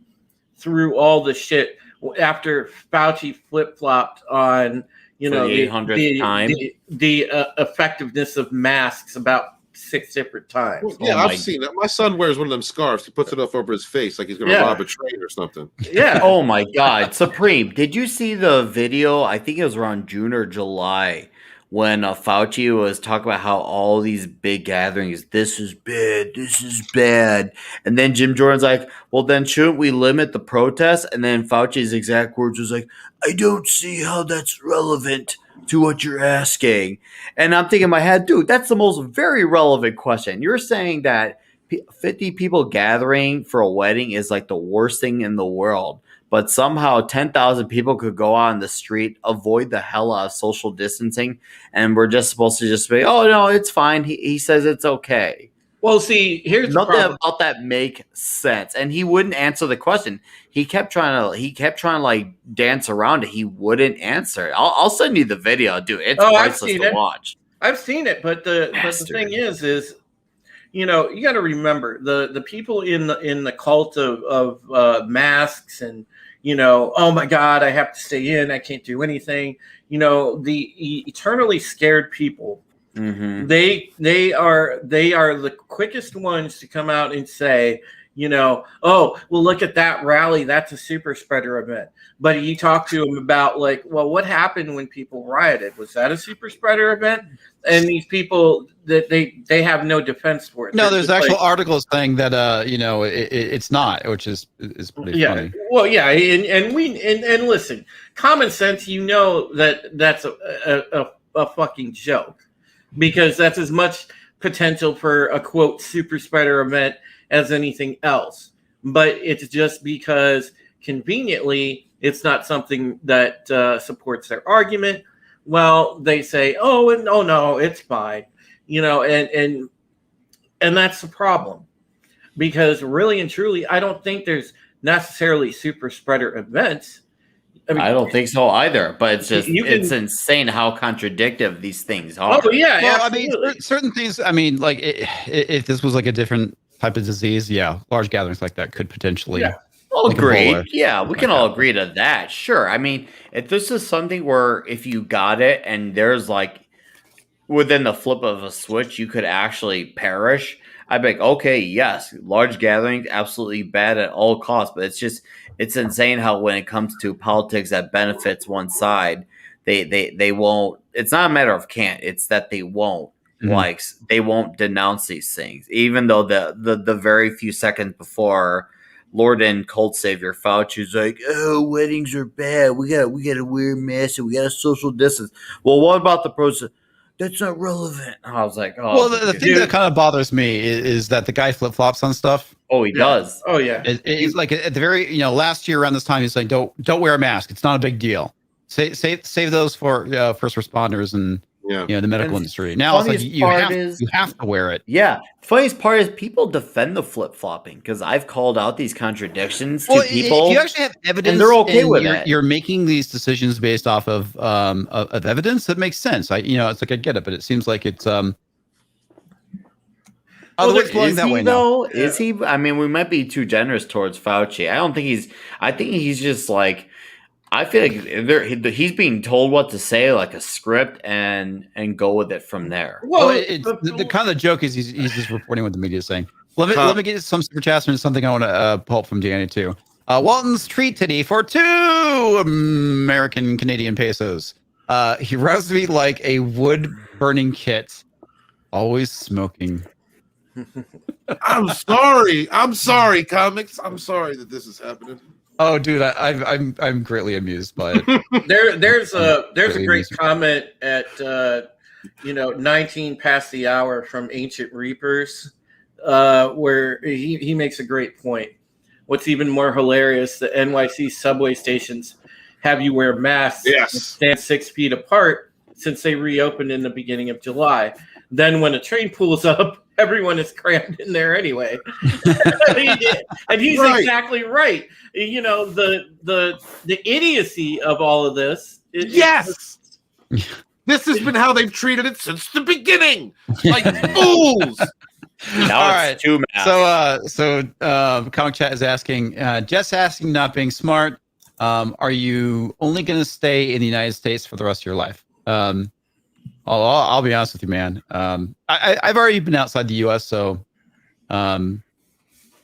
through all the shit after Fauci flip flopped on the 800th time the effectiveness of masks about 6 different times. Well, I've seen it. My son wears one of them scarves. He puts it up over his face like he's going to rob a train or something. Yeah. Oh my God, Supreme! Did you see the video? I think it was around June or July when Fauci was talking about how all these big gatherings, this is bad. And then Jim Jordan's like, well, then shouldn't we limit the protests? And then Fauci's exact words was like, I don't see how that's relevant to what you're asking. And I'm thinking in my head, dude, that's the most very relevant question. You're saying that 50 people gathering for a wedding is like the worst thing in the world. But somehow 10,000 people could go out on the street, avoid the hell out of social distancing, and we're just supposed to just say, oh, no, it's fine. He says it's okay. Well, see, here's nothing about that make sense. And he wouldn't answer the question. He kept trying to like dance around it. He wouldn't answer it. I'll send you the video, dude. It's priceless to watch. I've seen it, but the thing is you got to remember the people in the cult of masks and oh my God, I have to stay in, I can't do anything. The eternally scared people. Mm-hmm. They are the quickest ones to come out and say, oh, well, look at that rally. That's a super spreader event. But you talk to them about like, well, what happened when people rioted? Was that a super spreader event? And these people that they have no defense for it. No, there's actual articles saying that it's not, which is pretty funny. Well, yeah, and listen, common sense, that's a fucking joke. Because that's as much potential for a quote super spreader event as anything else. But it's just because conveniently it's not something that supports their argument. Well, they say, oh no, it's fine. And that's the problem. Because really and truly, I don't think there's necessarily super spreader events. I don't think so either, but it's just it's insane how contradictive these things are. Oh yeah, well, absolutely. I mean, certain things. I mean, like if this was like a different type of disease, large gatherings like that could potentially. Yeah, we'll agree. Yeah, we can all agree to that. Sure. I mean, if this is something where if you got it and there's like within the flip of a switch, you could actually perish. I'd be like, okay, yes, large gatherings, absolutely bad at all costs, but it's insane how when it comes to politics that benefits one side, they won't. It's not a matter of can't. It's that they won't they won't denounce these things, even though the very few seconds before Lord and cult savior Fauci's like, oh, weddings are bad. We got to wear masks and we got to social distance. Well, what about the process? that's not relevant. I was like, oh, Well, the thing that kind of bothers me is that the guy flip flops on stuff. oh, he does. Oh yeah. It's like at the very, last year around this time, he's like, don't wear a mask. It's not a big deal. Save those for first responders and the medical industry. Now it's like you have to wear it. Yeah. Funniest part is people defend the flip flopping because I've called out these contradictions to people. If you actually have evidence, and they're okay with it. You're making these decisions based off of evidence that makes sense. It's like I get it, but it seems like it's is he though? Is he? I mean, we might be too generous towards Fauci. I don't think he's. I think he's just like. I feel like he's being told what to say, like a script, and go with it from there. Well, the kind of the joke is he's just reporting what the media is saying. Let me get some super chats and something I want to pull up from Danny too. Walton's treat today for 2 American Canadian pesos. He rubs me like a wood burning kit, always smoking. I'm sorry, comics. I'm sorry that this is happening. Oh, dude, I'm greatly amused by it. There's a great comment at 19 past the hour from Ancient Reapers, where he makes a great point. What's even more hilarious, the NYC subway stations have you wear masks and stand 6 feet apart since they reopened in the beginning of July. Then when a train pulls up, everyone is crammed in there anyway. And he's exactly right. The idiocy of all of this. This has been how they've treated it since the beginning. Like fools. Now it's too mad. So Comic Chat is asking, just asking, not being smart. Are you only going to stay in the United States for the rest of your life? I'll be honest with you, man. I've already been outside the U.S., so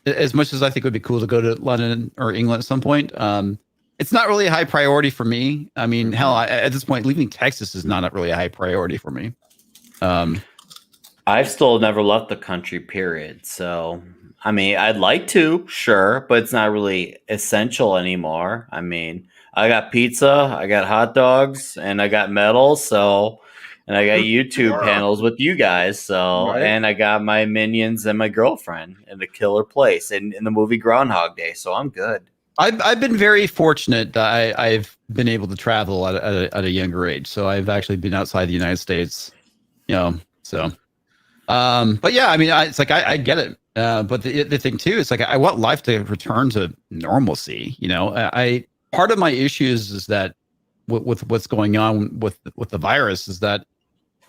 as much as I think it would be cool to go to London or England at some point, it's not really a high priority for me. I mean, hell, at this point, leaving Texas is not really a high priority for me. I've still never left the country, period. So, I mean, I'd like to, sure, but it's not really essential anymore. I mean, I got pizza, I got hot dogs, and I got metal, and I got YouTube panels with you guys, and I got my minions and my girlfriend in the killer place in the movie Groundhog Day, so I'm good. I've been very fortunate that I've been able to travel at a younger age, so I've actually been outside the United States, so. But yeah, I mean, it's like I get it, but the thing too, it's like I want life to return to normalcy. Part of my issues is that with what's going on with the virus is that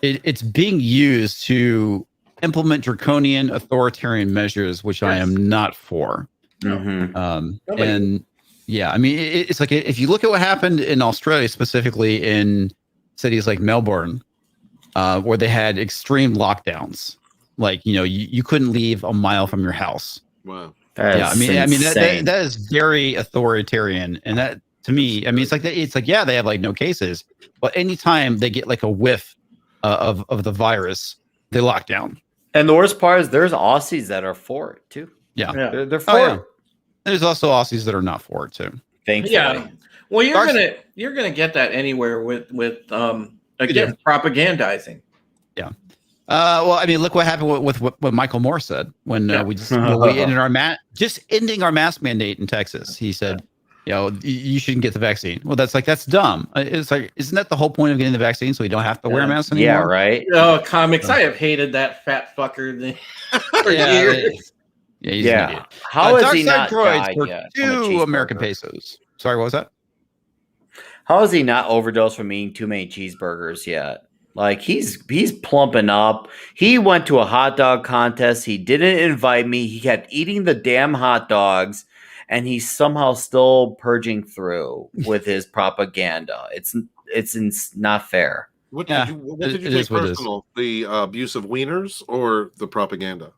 it's being used to implement draconian authoritarian measures, which I am not for. Mm-hmm. And yeah, I mean, it's like if you look at what happened in Australia, specifically in cities like Melbourne, where they had extreme lockdowns, like you couldn't leave a mile from your house. Wow. I mean that is very authoritarian, and that to me, I mean, it's like yeah, they have like no cases, but anytime they get like a whiff of the virus, they lock down. And the worst part is there's Aussies that are for it too. Yeah. They're for it. There's also Aussies that are not for it too. Thankfully. Yeah. Well, you're gonna get that anywhere with again propagandizing. Yeah. Well, I mean, look what happened with what Michael Moore said when we ended our ending our mask mandate in Texas. He said, you shouldn't get the vaccine. Well, that's dumb. It's like, isn't that the whole point of getting the vaccine so we don't have to wear masks anymore? Yeah, right. Oh, comics! I have hated that fat fucker for years. Yeah, he's an idiot. How is he Dark Side not Droids died for yet 2 American pesos. Sorry, what was that? How has he not overdosed from eating too many cheeseburgers yet? Like he's plumping up. He went to a hot dog contest. He didn't invite me. He kept eating the damn hot dogs, and he's somehow still purging through with his propaganda. It's not fair. What did you take personal? The abuse of wieners or the propaganda?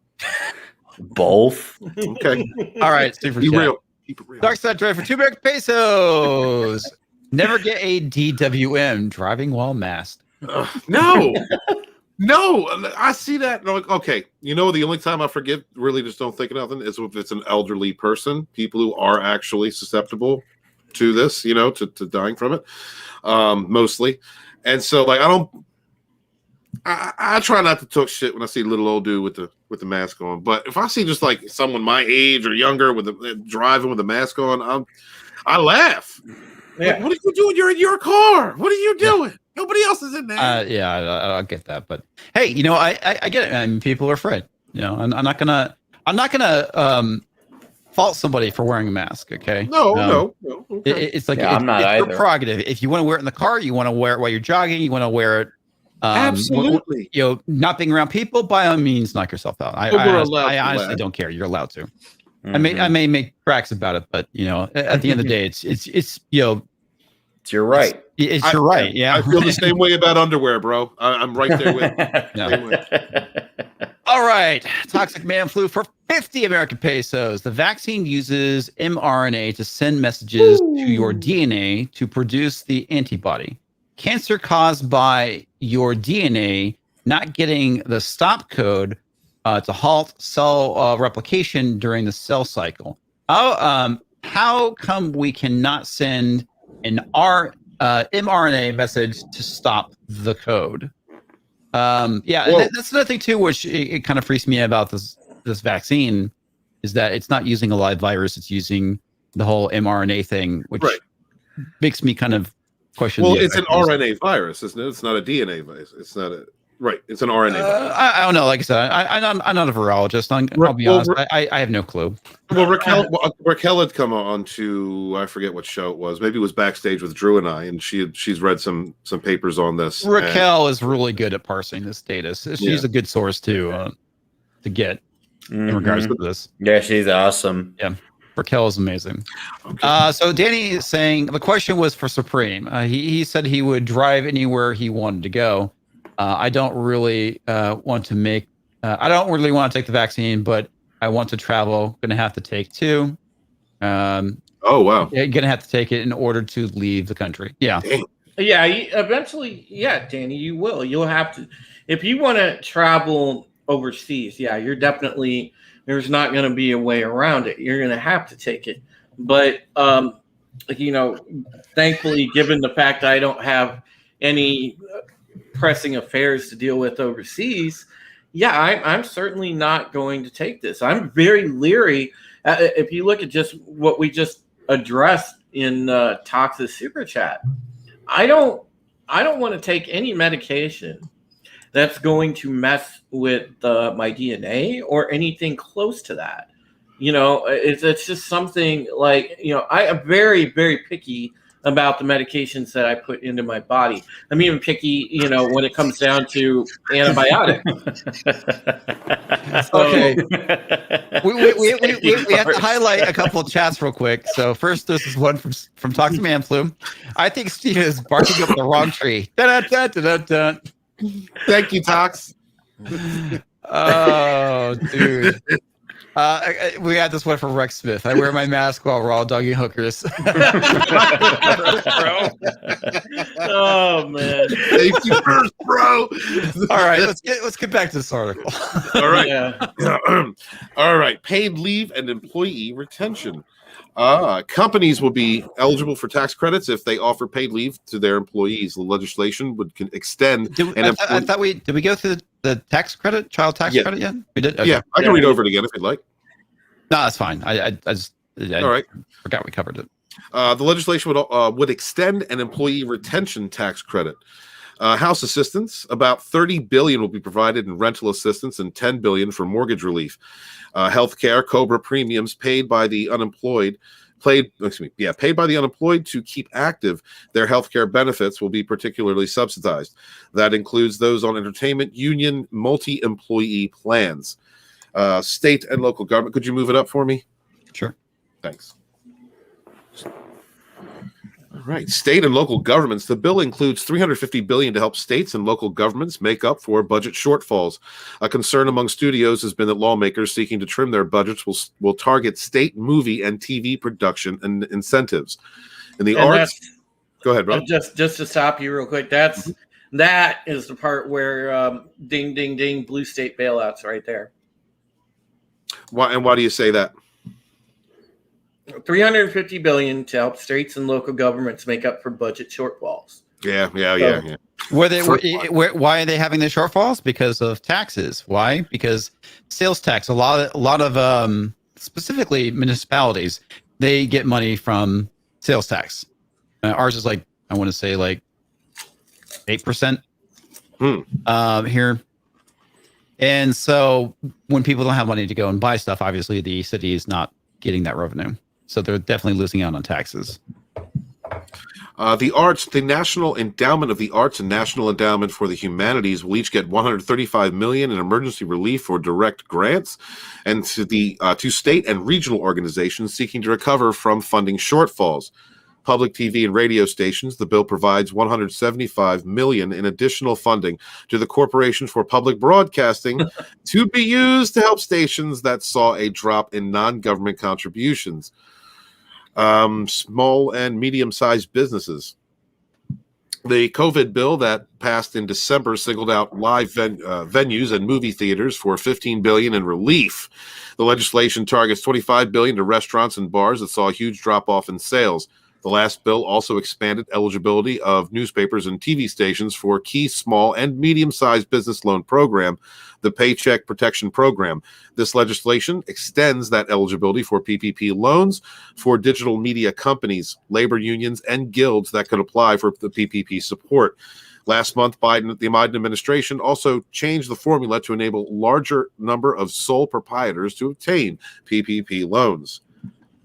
Both. Okay. All right. Super Be real. Keep it real. Dark Side Droid for 2 American pesos. Never get a DWM driving while masked. No, I see that. And I'm like, okay, the only time I forgive, really just don't think of nothing, is if it's an elderly person, people who are actually susceptible to this, to dying from it, mostly. And so, like, I try not to talk shit when I see little old dude with the mask on. But if I see just like someone my age or younger driving with a mask on, I laugh. Yeah. Like, what are you doing? You're in your car. What are you doing? Yeah. Nobody else is in there. I get that, but hey, I get it. I mean, people are afraid. I'm not gonna fault somebody for wearing a mask. Okay. No. Okay. It's like I'm not it's your either. prerogative. If you want to wear it in the car, you want to wear it while you're jogging. You want to wear it. Absolutely. Not being around people, by all means, knock yourself out. I honestly don't care. You're allowed to. Mm-hmm. I may make cracks about it, but at the end of the day, it's It's your right. It's your right. Yeah. I feel the same way about underwear, bro. I'm right there with you. Yeah. All right. Toxic man flu for 50 American pesos. The vaccine uses mRNA to send messages to your DNA to produce the antibody. Cancer caused by your DNA not getting the stop code to halt cell replication during the cell cycle. How come we cannot send an mRNA message to stop the code? That's another thing too, which it kind of freaks me out about this vaccine, is that it's not using a live virus; it's using the whole mRNA thing, which makes me kind of question. Well, it's an RNA virus, isn't it? It's not a DNA virus. It's not a It's an RNA virus. I don't know. Like I said, I'm not a virologist. I'll be honest. I have no clue. Well, Raquel had come on to, I forget what show it was. Maybe it was Backstage with Drew and I, and she's read some papers on this. Raquel is really good at parsing this data. So she's a good source to get in regards to this. Yeah, she's awesome. Yeah. Raquel is amazing. Okay. So Danny is saying the question was for Supreme. He said he would drive anywhere he wanted to go. I don't really want to make. I don't really want to take the vaccine, but I want to travel. Going to have to take two. Oh wow! Going to have to take it in order to leave the country. Yeah. Dang. Yeah. Eventually, yeah, Danny, you will. You'll have to if you want to travel overseas. Yeah, you're definitely. There's not going to be a way around it. You're going to have to take it. But thankfully, given the fact I don't have any pressing affairs to deal with overseas, I'm certainly not going to take this. I'm very leery. If you look at just what we just addressed in Tox's super chat, I don't want to take any medication that's going to mess with my DNA or anything close to that. It's just something like, I am very, very picky about the medications that I put into my body. I'm even picky, when it comes down to antibiotics. Okay. we have to highlight a couple of chats real quick. So first, this is one from Toxic Man Flu. I think Steve is barking up the wrong tree. Da-da-da-da-da-da. Thank you, Tox. Oh, dude. We had this one from Rex Smith. I wear my mask while raw dogging hookers. Oh man, safety first, bro. All right, let's get back to this article. All right, yeah. All right. Paid leave and employee retention. Companies will be eligible for tax credits if they offer paid leave to their employees. The legislation would extend. I thought did we go through the tax credit, child tax credit yet? We did. Okay. Yeah, I can read over it again if you'd like. No, that's fine. I All right. Forgot we covered it. The legislation would extend an employee retention tax credit. House assistance, about $30 billion will be provided in rental assistance and $10 billion for mortgage relief. Healthcare, COBRA premiums paid by the unemployed to keep active their healthcare benefits will be particularly subsidized. That includes those on entertainment, union, multi-employee plans. State and local government. Could you move it up for me? Sure. Thanks. All right. State and local governments. The bill includes $350 billion to help states and local governments make up for budget shortfalls. A concern among studios has been that lawmakers seeking to trim their budgets will target state movie and TV production and incentives. In the arts, go ahead, bro. Just to stop you real quick, that is the part where ding, ding, ding, blue state bailouts right there. Why do you say that? $350 billion to help states and local governments make up for budget shortfalls. Yeah. Why are they having the shortfalls? Because of taxes. Why? Because sales tax. A lot of specifically municipalities, they get money from sales tax. Ours is like, I want to say like 8% here. And so when people don't have money to go and buy stuff, obviously the city is not getting that revenue. So they're definitely losing out on taxes. The National Endowment of the Arts and National Endowment for the Humanities will each get $135 million in emergency relief or direct grants, and to state and regional organizations seeking to recover from funding shortfalls. Public TV and radio stations, the bill provides $175 million in additional funding to the Corporation for Public Broadcasting to be used to help stations that saw a drop in non-government contributions. Small and medium-sized businesses. The COVID bill that passed in December singled out live venues and movie theaters for $15 billion in relief. The legislation targets $25 billion to restaurants and bars that saw a huge drop-off in sales. The last bill also expanded eligibility of newspapers and TV stations for key small and medium-sized business loan program, the Paycheck Protection Program. This legislation extends that eligibility for PPP loans for digital media companies, labor unions, and guilds that could apply for the PPP support. Last month, the Biden administration also changed the formula to enable larger number of sole proprietors to obtain PPP loans.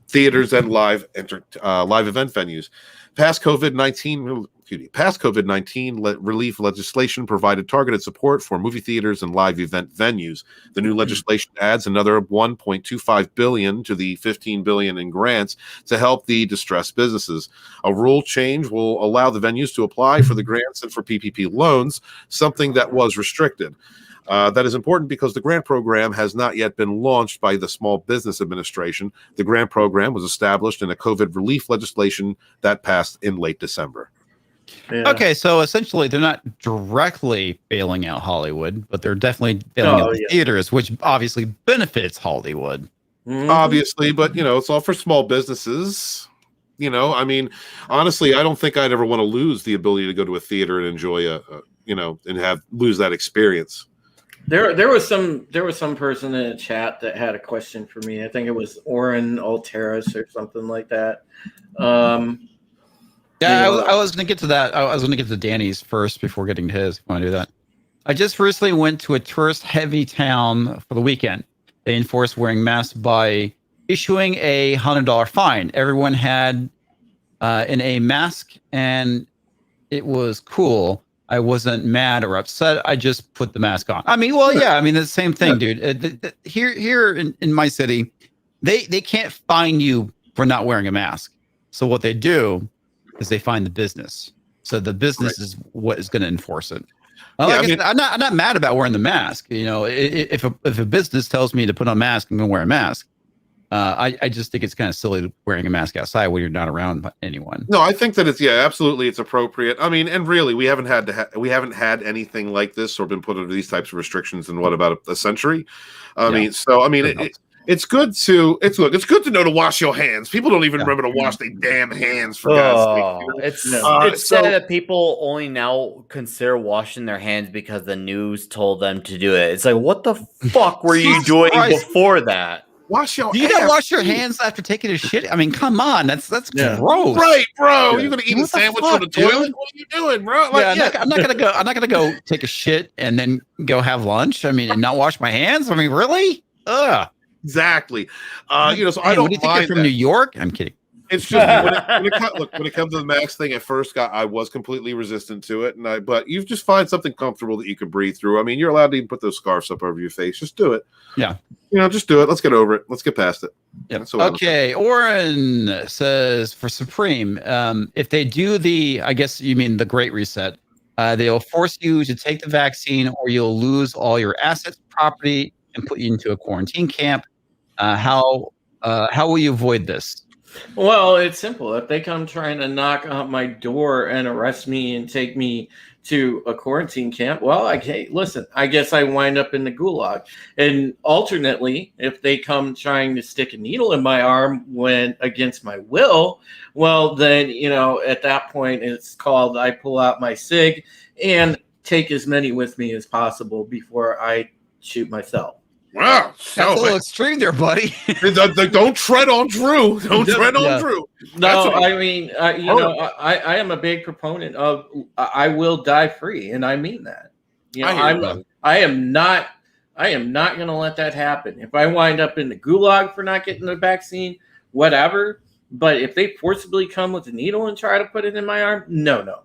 Theaters and live event venues. Past COVID-19 relief legislation provided targeted support for movie theaters and live event venues. The new legislation adds another $1.25 billion to the $15 billion in grants to help the distressed businesses. A rule change will allow the venues to apply for the grants and for PPP loans, something that was restricted. That is important because the grant program has not yet been launched by the Small Business Administration. The grant program was established in a COVID relief legislation that passed in late December. Yeah. Okay, so essentially they're not directly bailing out Hollywood, but they're definitely bailing out the theaters, which obviously benefits Hollywood. Mm-hmm. Obviously, but it's all for small businesses. I mean, honestly, I don't think I'd ever want to lose the ability to go to a theater and enjoy and lose that experience. There was some person in the chat that had a question for me. I think it was Oren Alteris or something like that. I was going to get to that. I was going to get to Danny's first before getting to his. Want to do that? I just recently went to a tourist-heavy town for the weekend. They enforced wearing masks by issuing a $100 fine. Everyone had in a mask, and it was cool. I wasn't mad or upset. I just put the mask on. I mean, well, yeah. I mean, the same thing, dude. Here in my city, they can't fine you for not wearing a mask. So what they do is they fine the business. So the business is what is going to enforce it. I'm not mad about wearing the mask. If a business tells me to put on a mask, I'm going to wear a mask. I just think it's kind of silly wearing a mask outside when you're not around anyone. No, I think that absolutely it's appropriate. I mean, and really, we haven't had anything like this or been put under these types of restrictions in about a century. It's good to know to wash your hands. People don't even remember to wash their damn hands for God's sake. It's sad that people only now consider washing their hands because the news told them to do it. It's like, what the fuck were you doing before that? Wash your hands. Do you not wash your hands after taking a shit? I mean, come on. That's gross. Right, bro. You're gonna eat a sandwich on the toilet? What are you doing, bro? I'm not gonna go take a shit and then go have lunch. I mean, and not wash my hands. I mean, really? Ugh. Exactly. So I don't. What do you think? You're from New York? I'm kidding. It's just when it comes to the mask thing. At first, I was completely resistant to it, but you just find something comfortable that you can breathe through. I mean, you're allowed to even put those scarves up over your face. Just do it. Yeah. Just do it. Let's get over it. Let's get past it. Yeah. Okay. Oren says for Supreme, if they do I guess you mean the Great Reset, they'll force you to take the vaccine, or you'll lose all your assets, property, and put you into a quarantine camp. How will you avoid this? Well, it's simple. If they come trying to knock on my door and arrest me and take me to a quarantine camp, well, listen, I guess I wind up in the gulag. And alternately, if they come trying to stick a needle in my arm when against my will, well, then, at that point, it's called I pull out my SIG and take as many with me as possible before I shoot myself. Wow, That's a little extreme there, buddy. Don't tread on Drew. Don't tread on Drew. No, I mean, I am a big proponent of I will die free, and I mean that. I am not going to let that happen. If I wind up in the gulag for not getting the vaccine, whatever. But if they forcibly come with a needle and try to put it in my arm, no.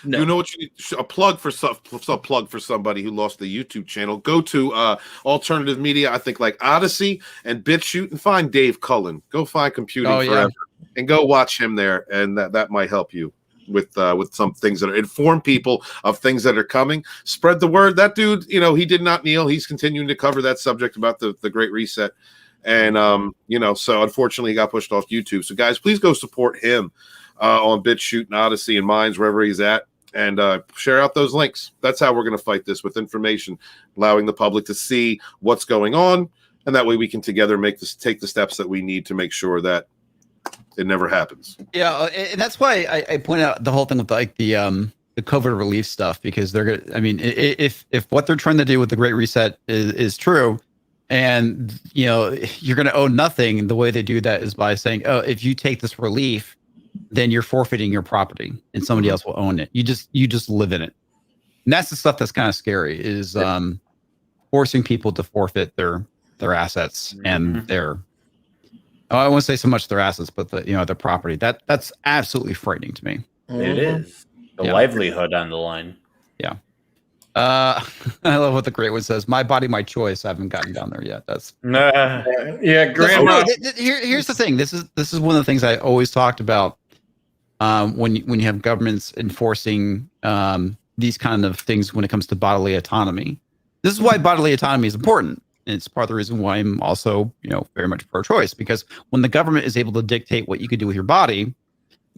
You know what you need? A plug for somebody who lost the YouTube channel. Go to alternative media, I think like Odyssey and BitChute, and find Dave Cullen. Go find Computing Forever and go watch him there, and that might help you with some things that are inform people of things that are coming. Spread the word. That dude, he did not kneel. He's continuing to cover that subject about the Great Reset, and so unfortunately he got pushed off YouTube. So guys, please go support him on BitChute and Odyssey and Minds, wherever he's at, and share out those links. That's how we're going to fight this, with information, allowing the public to see what's going on, and that way we can together take the steps that we need to make sure that it never happens. Yeah, and that's why I point out the whole thing with like the COVID relief stuff, because they're gonna. I mean, if what they're trying to do with the Great Reset is true, and you're going to owe nothing, the way they do that is by saying, oh, if you take this relief, then you're forfeiting your property and somebody else will own it. You just live in it. And that's the stuff that's kind of scary, is forcing people to forfeit their assets and their, I won't say so much their assets, but their property. That's absolutely frightening to me. It is. The livelihood on the line. Yeah. I love what the great one says. My body, my choice. I haven't gotten down there yet. That's Grandma. Here's the thing. This is one of the things I always talked about when you have governments enforcing these kind of things when it comes to bodily autonomy. This is why bodily autonomy is important. And it's part of the reason why I'm also, very much pro-choice, because when the government is able to dictate what you can do with your body,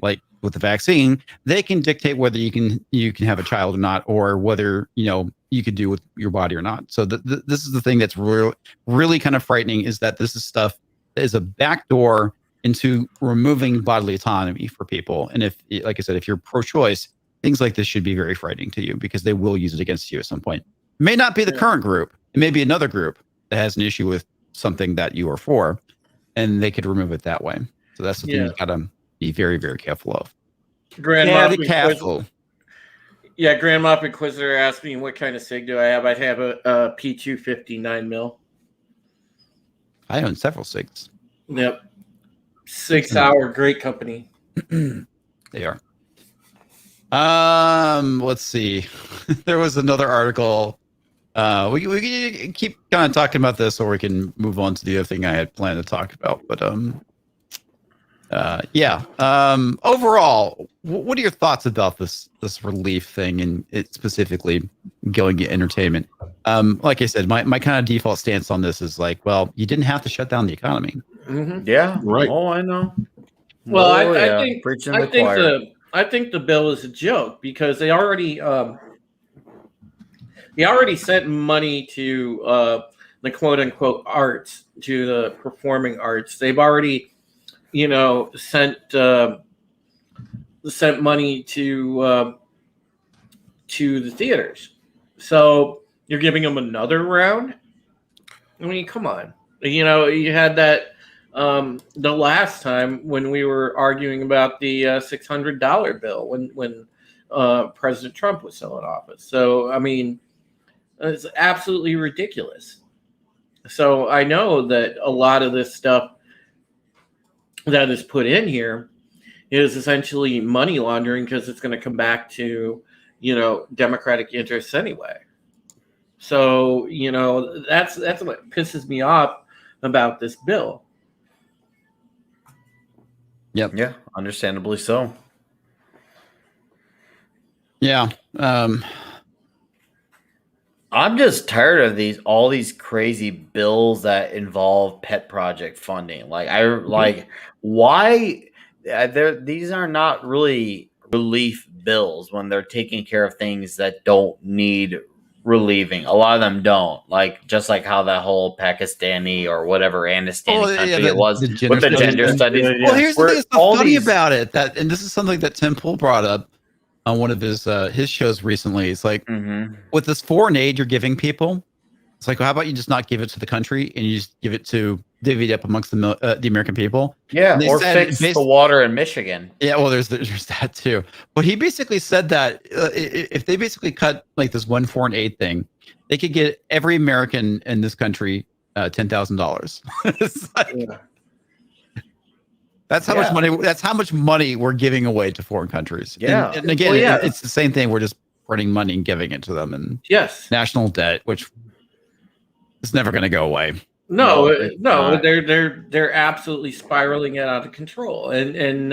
like with the vaccine, they can dictate whether you can have a child or not, or whether you could do with your body or not. So this is the thing that's really kind of frightening, is that this is stuff that is a backdoor into removing bodily autonomy for people. And if, like I said, if you're pro-choice, things like this should be very frightening to you, because they will use it against you at some point. It may not be the current group. It may be another group that has an issue with something that you are for, and they could remove it that way. So that's the thing you gotta be very, very careful of. Grandma careful. Yeah, Grandma Inquisitor asked me what kind of SIG do I have. I'd have a P250 9mm. I own several SIGs. Yep. 6 hour, great company. They are. Let's see. There was another article. We can keep kind of talking about this, or we can move on to the other thing I had planned to talk about. But overall, what are your thoughts about this relief thing, and it specifically going to entertainment? Like I said, my kind of default stance on this is like, well, you didn't have to shut down the economy. Mm-hmm. Yeah, right. Oh, I know. Well, I think the bill is a joke, because they already sent money to the quote unquote arts, to the performing arts. They've already sent money to the theaters. So you're giving them another round? I mean, come on. You had that the last time when we were arguing about the $600 bill when President Trump was still in office. So, I mean, it's absolutely ridiculous. So I know that a lot of this stuff that is put in here is essentially money laundering, because it's going to come back to, Democratic interests anyway. So, that's what pisses me off about this bill. Yep. Yeah, understandably so. Yeah. I'm just tired of all these crazy bills that involve pet project funding. Why these are not really relief bills when they're taking care of things that don't need relieving. A lot of them don't. Just like how that whole Pakistani or whatever Anistani country it was with the gender studies. Well, here's the thing that's so funny about it, and this is something that Tim Pool brought up on one of his shows recently. It's like with this foreign aid you're giving people, it's like, well, how about you just not give it to the country and you just give it to divvy it up amongst the American people? Yeah, or fix the water in Michigan. Yeah, well, there's that too. But he basically said that if they basically cut like this one foreign aid thing, they could get every American in this country $10,000. That's how much money. That's how much money we're giving away to foreign countries. Yeah, and again, it's the same thing. We're just printing money and giving it to them, and national debt, which is never going to go away. No, they're absolutely spiraling it out of control, and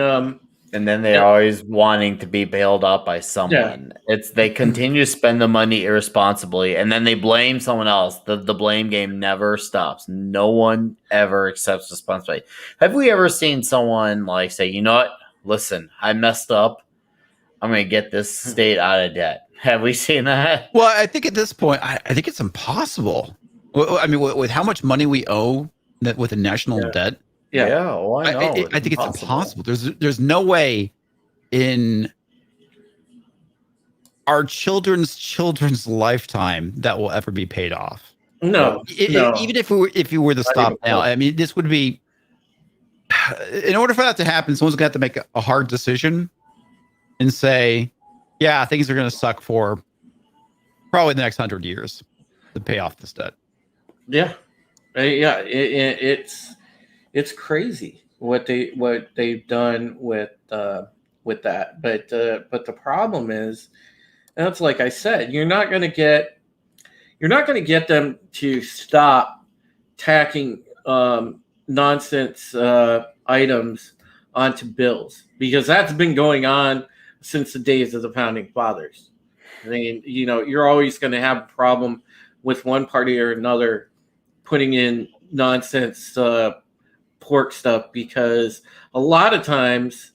then they're always wanting to be bailed out by someone. They continue to spend the money irresponsibly, and then they blame someone else. The blame game never stops. No one ever accepts responsibility. Have we ever seen someone say, you know what? Listen, I messed up. I'm going to get this state out of debt. Have we seen that? Well, I think at this point, I think it's impossible. I mean, with how much money we owe with the national debt. Yeah. Oh, I know. I think it's impossible. There's no way in our children's lifetime that will ever be paid off. No. Even if we were to stop now, I mean, this would be. In order for that to happen, someone's going to have to make a hard decision and say, "Yeah, things are going to suck for probably the next 100 years to pay off this debt." Yeah. It's crazy what they've done with that, but the problem is, and it's like I said, you're not going to get them to stop tacking nonsense items onto bills, because that's been going on since the days of the founding fathers. I mean, you're always going to have a problem with one party or another putting in nonsense pork stuff, because a lot of times,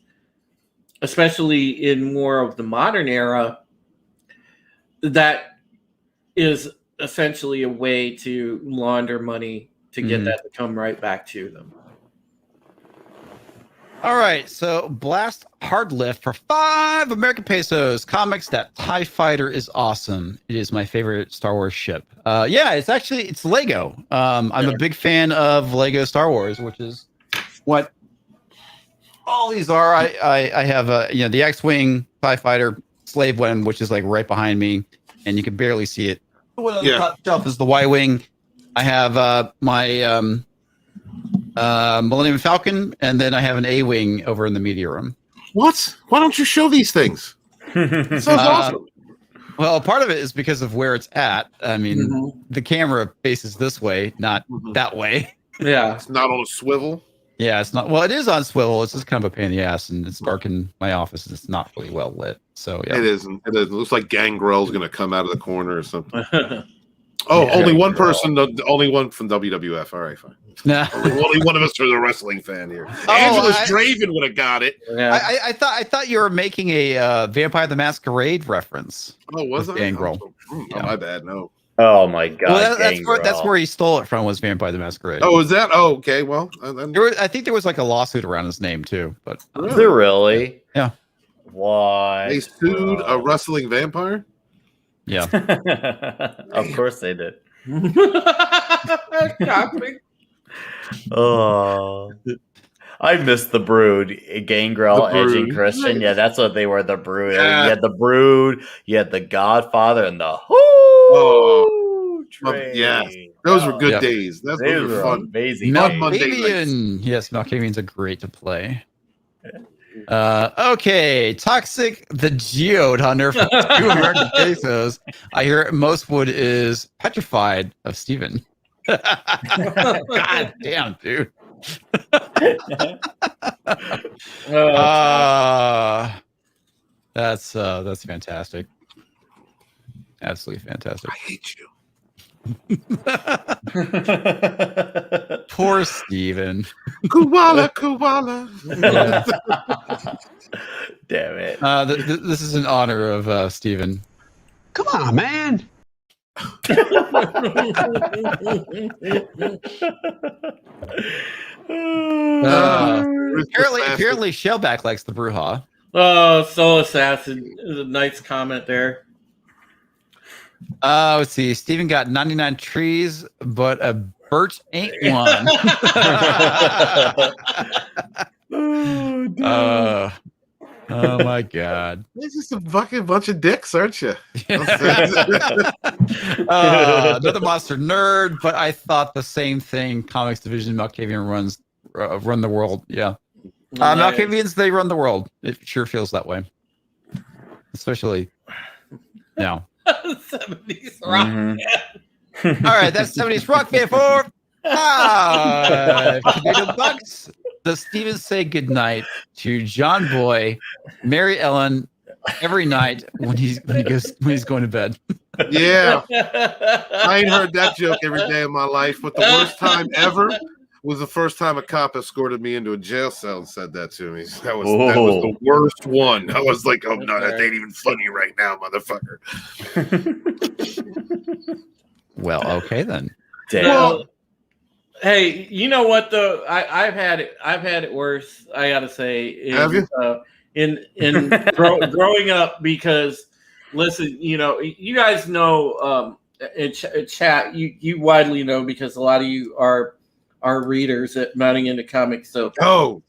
especially in more of the modern era, that is essentially a way to launder money to get that to come right back to them. All right, so Blast Hard Lift for 5 American pesos. Comics, that TIE Fighter is awesome. It is my favorite Star Wars ship. It's Lego. I'm a big fan of Lego Star Wars, which is what all these are. I have the X-Wing TIE Fighter Slave One, which is like right behind me, and you can barely see it. The one on the top shelf is the Y-Wing. I have my Millennium Falcon, and then I have an A-Wing over in the media room. What? Why don't you show these things? Sounds awesome. Well, part of it is because of where it's at. I mean, the camera faces this way, not that way. Yeah. It's not on a swivel. Yeah, it's not. Well, it is on swivel. It's just kind of a pain in the ass, and it's dark in my office, and it's not really well lit. So yeah, it isn't. It looks like Gangrel's going to come out of the corner or something. Only one person, only one from WWF. All right, fine. Nah. only one of us is a wrestling fan here. Angela's Draven would have got it. Yeah. I thought you were making a Vampire the Masquerade reference. Oh, was I? Gangrel. Oh, my bad. No. Oh my god. Well, that's where he stole it from, was Vampire the Masquerade. Oh, is that? Oh, okay. Well, I think there was like a lawsuit around his name too. But is there really? Yeah. Why? They sued a wrestling vampire? Yeah. Of course they did. Oh, I missed the Brood. Gangrel, Edge, and Christian. Yeah, that's what they were. The Brood. Yeah. You had the Brood. You had the Godfather and the train. Yeah, those were good days. Those were fun. Amazing. Malkavian. Yes, Malkavians are great to play. Okay, Toxic the Geode Hunter for 2 American pesos. I hear Mostwood is petrified of Steven. God damn, dude. That's fantastic. Absolutely fantastic. I hate you. Poor Steven. Koala, koala. Yeah. Damn it. This is in honor of Steven. Come on, man. Apparently Shellback likes the Bruja. Oh, Soul Assassin is a nice comment there. Let's see. Steven got 99 trees, but a birch ain't one. Oh my god. You're just a fucking bunch of dicks, aren't you? Another monster nerd, but I thought the same thing. Comics Division, Malkavian run the world. Yeah. Malkavians, they run the world. It sure feels that way. Especially now. 70s rock. Mm-hmm. All right, that's 70s Rock Band for $5. Does Steven say goodnight to John Boy, Mary Ellen every night when he's going to bed? Yeah. I ain't heard that joke every day of my life, but the worst time ever was the first time a cop escorted me into a jail cell and said that to me. That was the worst one. I was like, oh no, that ain't even funny right now, motherfucker. Well, okay then. Damn. Well, hey, you know what though? I've had it worse. I gotta say, Have you? In growing up, because listen, you know, you guys know, in chat, you widely know because a lot of you are readers at Mounting Into Comics. So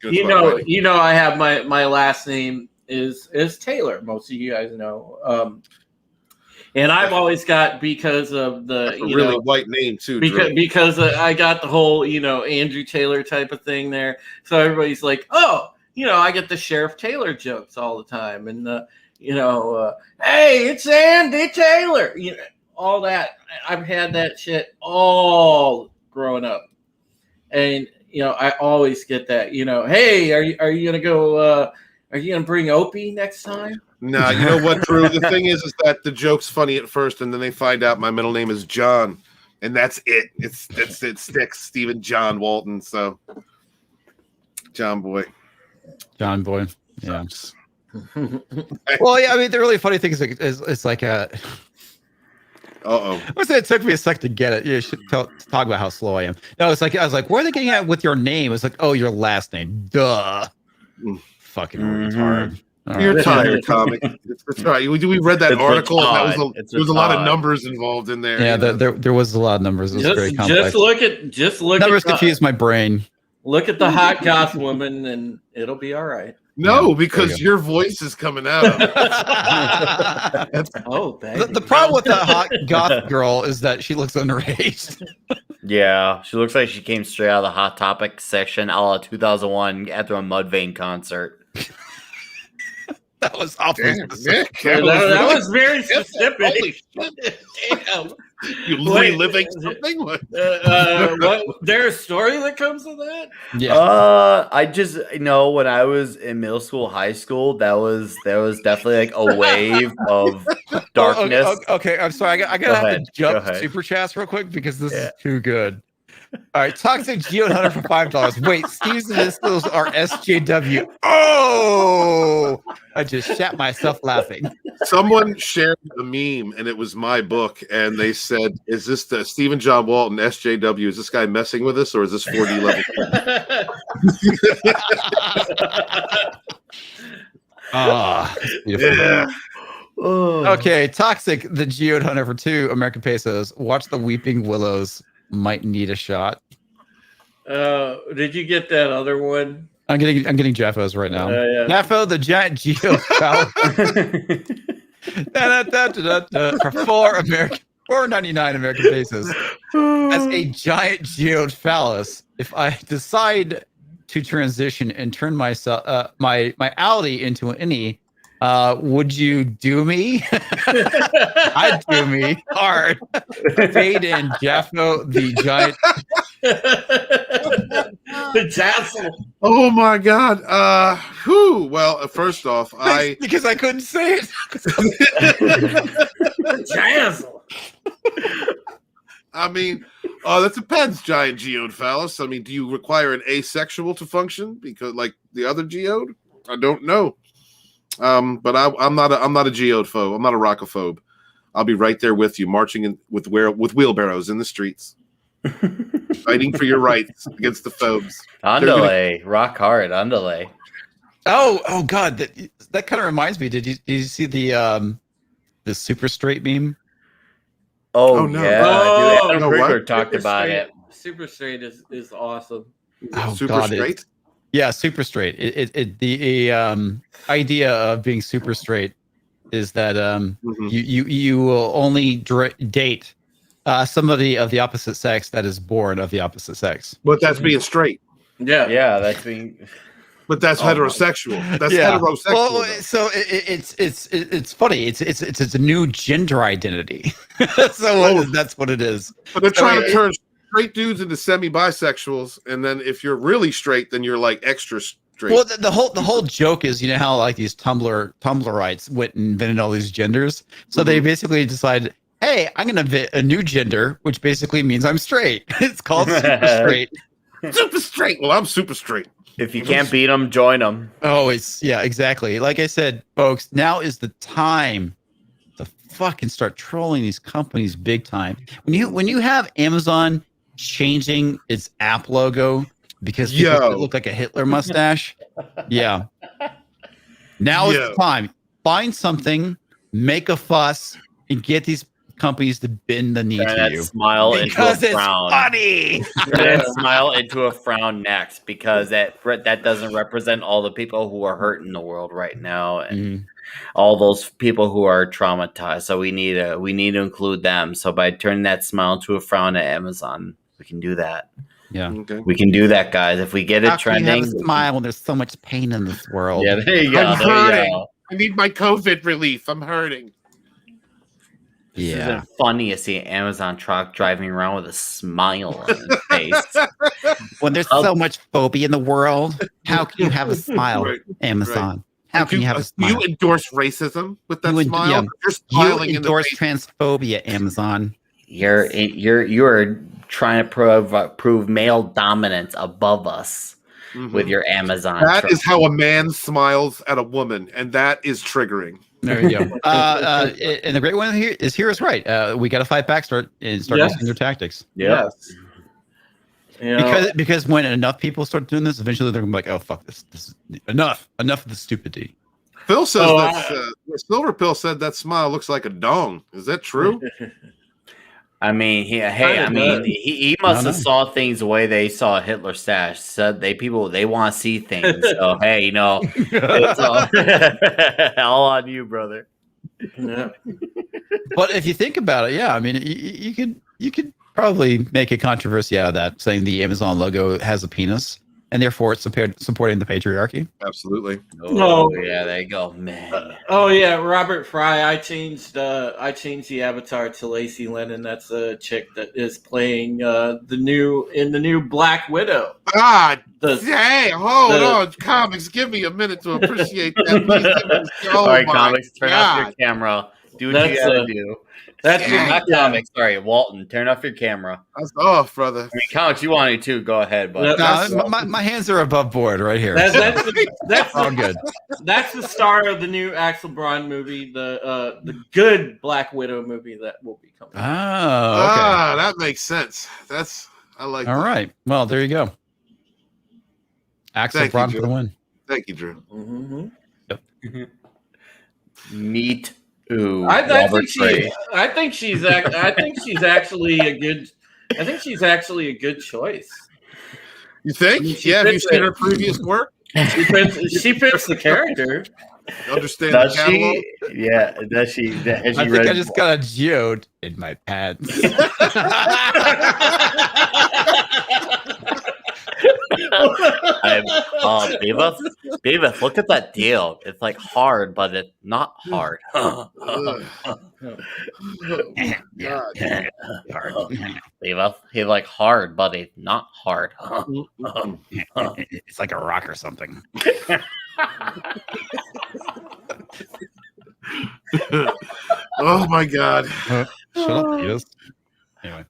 you know, I have my last name is Taylor. Most of you guys know. And I've always got, because of the white name too, because I got the whole Andrew Taylor type of thing there. So everybody's like, oh, I get the Sheriff Taylor jokes all the time, and hey, it's Andy Taylor, all that. I've had that shit all growing up, and I always get that. Hey, are you gonna go? Are you gonna bring Opie next time? No, you know what, Drew? The thing is that the joke's funny at first, and then they find out my middle name is John, and that's it. It sticks. Stephen John Walton. So, John Boy. Yeah. Well, yeah. I mean, the really funny thing is it's like a. I would say it took me a sec to get it. You should talk about how slow I am. No, it's like I was like, where are they getting at with your name? It's like, oh, your last name. Duh. Fucking retard. You're tired, comic. That's right. We read that article. There was a lot of numbers involved in there. Yeah, there was a lot of numbers. It was very complex. Just look. Numbers confuse my brain. Look at the hot goth woman, and it'll be all right. No, because your voice is coming out of it. The problem with that hot goth girl is that she looks underage. Yeah, she looks like she came straight out of the Hot Topic section a la 2001 after a Mudvayne concert. That was awfully specific. That was very specific. Damn. You reliving something? What? There's a story that comes with that? Yeah. I just know when I was in middle school, high school, there was definitely like a wave of darkness. Okay, I'm sorry. I gotta have to jump super chats real quick because this is too good. All right, Toxic Geode Hunter for $5. Wait, Steve's initials are SJW. Oh, I just shat myself laughing. Someone shared a meme, and it was my book, and they said, "Is this the Stephen John Walton SJW? Is this guy messing with us, or is this 4D level?" Yeah. Okay, Toxic the Geode Hunter for $2 American pesos. Watch the Weeping Willows. Might need a shot. Did you get that other one? I'm getting Jeffos right now. Jeffo the giant geode phallus for $4.99 American pesos. As a giant geode phallus, if I decide to transition and turn myself my ality into an innie, would you do me? I'd do me hard. Fade in Jaffo the giant. The tassel. Oh my God. Well, first off, because I couldn't say it. The tassel. I mean, that depends, giant geode phallus. I mean, do you require an asexual to function? Because like the other geode? I don't know. But I'm not a geode phobe. I'm not a rockophobe. I'll be right there with you, marching in with wheelbarrows in the streets, fighting for your rights against the phobes. Andale, rock hard, andale. Oh God, that kind of reminds me. Did you see the super straight meme? Oh, no. yeah, Oh, dude, Adam no, Krieger what? talked Super about straight, it. Super straight is awesome. Oh, Super God, straight. Yeah, super straight. The idea of being super straight is that you will only date somebody of the opposite sex that is born of the opposite sex. But that's being straight. Yeah. Yeah, that's being. But that's Oh, my. heterosexual. That's Yeah. heterosexual. Well, though. so it's funny. It's a new gender identity. That's what it is. But they're trying to it- turn straight dudes into semi-bisexuals, and then if you're really straight, then you're like extra straight. Well, the whole joke is, how like these Tumblrites went and invented all these genders. So they basically decided, hey, I'm going to invent a new gender, which basically means I'm straight. It's called super straight. Super straight. Well, I'm super straight. If you can't beat them, join them. Oh, yeah, exactly. Like I said, folks, now is the time to fucking start trolling these companies big time. When you have Amazon changing its app logo because it looked like a Hitler mustache, yeah. Now is the time. Find something, make a fuss, and get these companies to bend the knee Turn to that you. smile Because into a it's frown. funny. Turn that smile into a frown next, because that doesn't represent all the people who are hurt in the world right now, and all those people who are traumatized. So we need to include them. So by turning that smile into a frown at Amazon, we can do that. Yeah. Okay. We can do that, guys. If we get it How can you trending, have a smile when there's so much pain in this world? yeah, there you go. I'm There you hurting. go. I need my COVID relief. I'm hurting. This Yeah. isn't funny to see an Amazon truck driving around with a smile on his face. When there's so much phobia in the world, how can you have a smile, Right, Amazon? How can you have a Do smile? you endorse racism with that You en- smile? yeah. You're You smiling in the endorse face. transphobia, Amazon. You're trying to prove male dominance above us with your Amazon. That truck. is how a man smiles at a woman, and that is triggering. There you go. And the great one here is right. We got to fight back, start using their tactics. Yeah. Yes. Because when enough people start doing this, eventually they're gonna be like, oh fuck this is enough of the stupidity. Phil says Silver Pill said that smile looks like a dong. Is that true? I mean, he must have saw things the way they saw Hitler stash. So they want to see things. So hey, it's all on you, brother. Yeah. But if you think about it, yeah, I mean, you could probably make a controversy out of that, saying the Amazon logo has a penis and therefore it's supporting the patriarchy. Absolutely. Oh yeah, there you go, man. Oh yeah, Robert Fry. I changed the avatar to Lacey Lennon. That's a chick that is playing the new Black Widow. God The- dang, hold on, comics. Give me a minute to appreciate that. Please give me- All right, my comics, turn off your God. camera. Do what you gotta do. That's Not comics. Sorry, Walton. Turn off your camera. That's off, brother. I mean, comics, you wanted to go ahead, but My hands are above board right here. That's all good. That's the star of the new Axel Braun movie, the good Black Widow movie that will be coming. Oh, okay. That makes sense. I like All that. right. Well, there you go. Axel Thank you, Braun for Drew. the win. Thank you, Drew. Mm-hmm. meet. Ooh, I Robert Gray. think she's actually a good choice. You think? I mean, she Yeah, have you fits seen it. her previous work? She fits the character. Understand Does the catalog? she? Yeah. Does she? Has I she think read? I just got a geode in my pants. Beavis, look at that deal. It's like hard, but it's not hard. Ugh. Beavis, he's like hard, but it's not hard. It's like a rock or something. Oh my God. Shut up, Beavis. Anyway.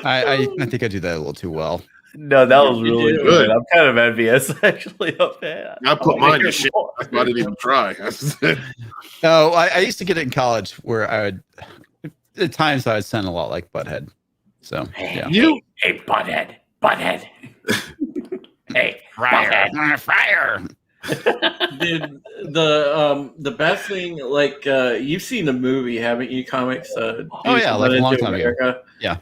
I think I do that a little too well. No, that was You really do. good. I'm kind of envious, actually, of it. I put mine to shit. That's why I didn't even try. No, I used to get it in college where I would, at times I would sound a lot like Butthead. So, yeah. Hey, Butthead. Hey, Fryer. Dude, the best thing, like, you've seen the movie, haven't you? Comics. Oh yeah, like a long time ago. Yeah.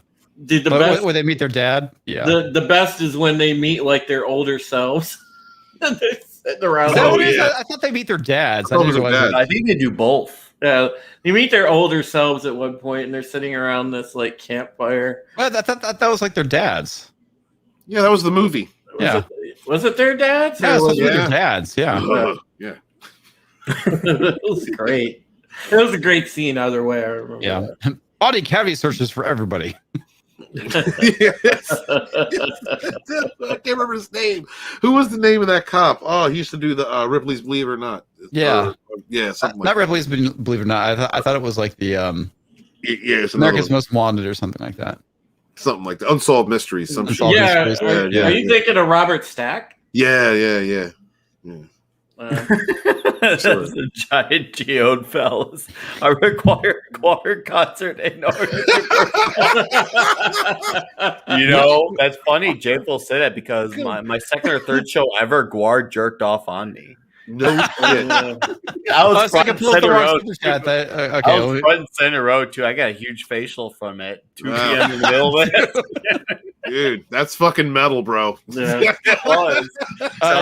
Dude, the best. Where they meet their dad. Yeah. The best is when they meet like their older selves. They're sitting around. Is that what it is? Yeah. I thought they meet their dads. I thought it was their dad. I think they do both. They meet their older selves at one point, and they're sitting around this like campfire. Well, I thought that was like their dads. Yeah, that was the movie. Was it their dads? Yeah, or it was was their dads. Yeah. Yeah. it was great. It was a great scene either way. I remember. Yeah. Body cavity searches for everybody. Yes. I can't remember his name. Who was the name of that cop? Oh, he used to do the Ripley's Believe It or Not. Yeah. Yeah, something like Not that. Ripley's Believe It or Not. I thought it was like the Yeah, it's America's another- Most Wanted or something like that. something like that. Unsolved Mysteries. Some shit. Unsolved Yeah, Mysteries. are you thinking of Robert Stack? Yeah. That's a giant geode, fellas. I require a choir concert in order to You know, that's funny. Jake will say that because my second or third show ever, Guar jerked off on me. No shit. I Oh, was it's like front a and pull up the center wrong row. super chat. I Okay. was front and center row too. I got a huge facial from it. 2 p.m. in the middle of it. Dude, that's fucking metal, bro. Yeah. It was.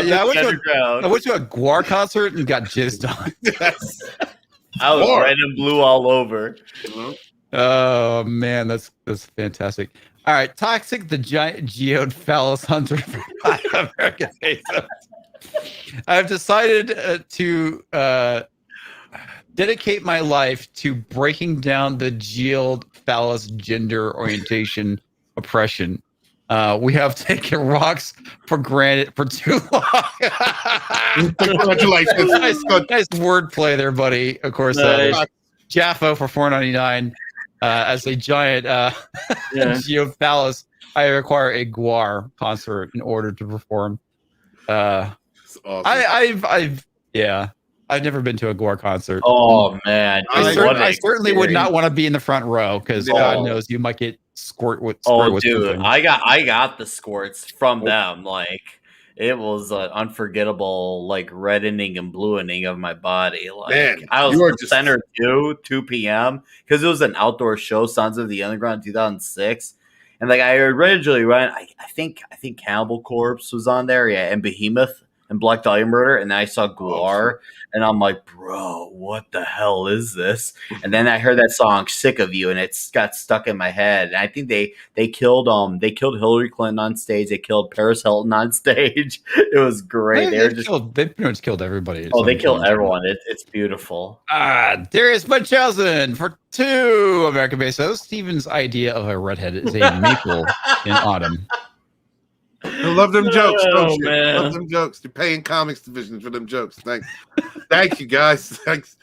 Yeah, Underground. I went to a Guar concert and got jizzed on. Yes. I was Guar. red and blue all over. Oh man, that's fantastic. All right, Toxic the Giant Geode Phallus Hunter for American Pesos. I've decided to dedicate my life to breaking down the geode phallus gender orientation oppression. We have taken rocks for granted for too long. Congratulations. nice wordplay there, buddy. Of course, Jaffa for $4.99 as a giant geode phallus. I require a Guar concert in order to perform. Awesome. I've never been to a Guar concert. Oh man, I certainly would not want to be in the front row because God knows you might get squirt with. Oh, with dude, something. I got the squirts from them. Like it was an unforgettable, like reddening and bluening of my body. Like Man, I was you are in just- center 2 p.m. because it was an outdoor show, Sons of the Underground, 2006. And like I originally ran, I think Cannibal Corpse was on there, yeah, and Behemoth and Black Dahlia Murder, and then I saw Guar, and I'm like, bro, what the hell is this? And then I heard that song "Sick of You," and it's got stuck in my head. And I think they killed Hillary Clinton on stage. They killed Paris Hilton on stage. It was great. They pretty much killed everybody. They killed everyone. It's beautiful. Darius Munchausen for 2 American Pesos. Steven's idea of a redhead is a maple in autumn. I love them jokes. Don't you? Man. Love them jokes. You're paying comics division for them jokes. Thanks. Thank you, guys. Thanks.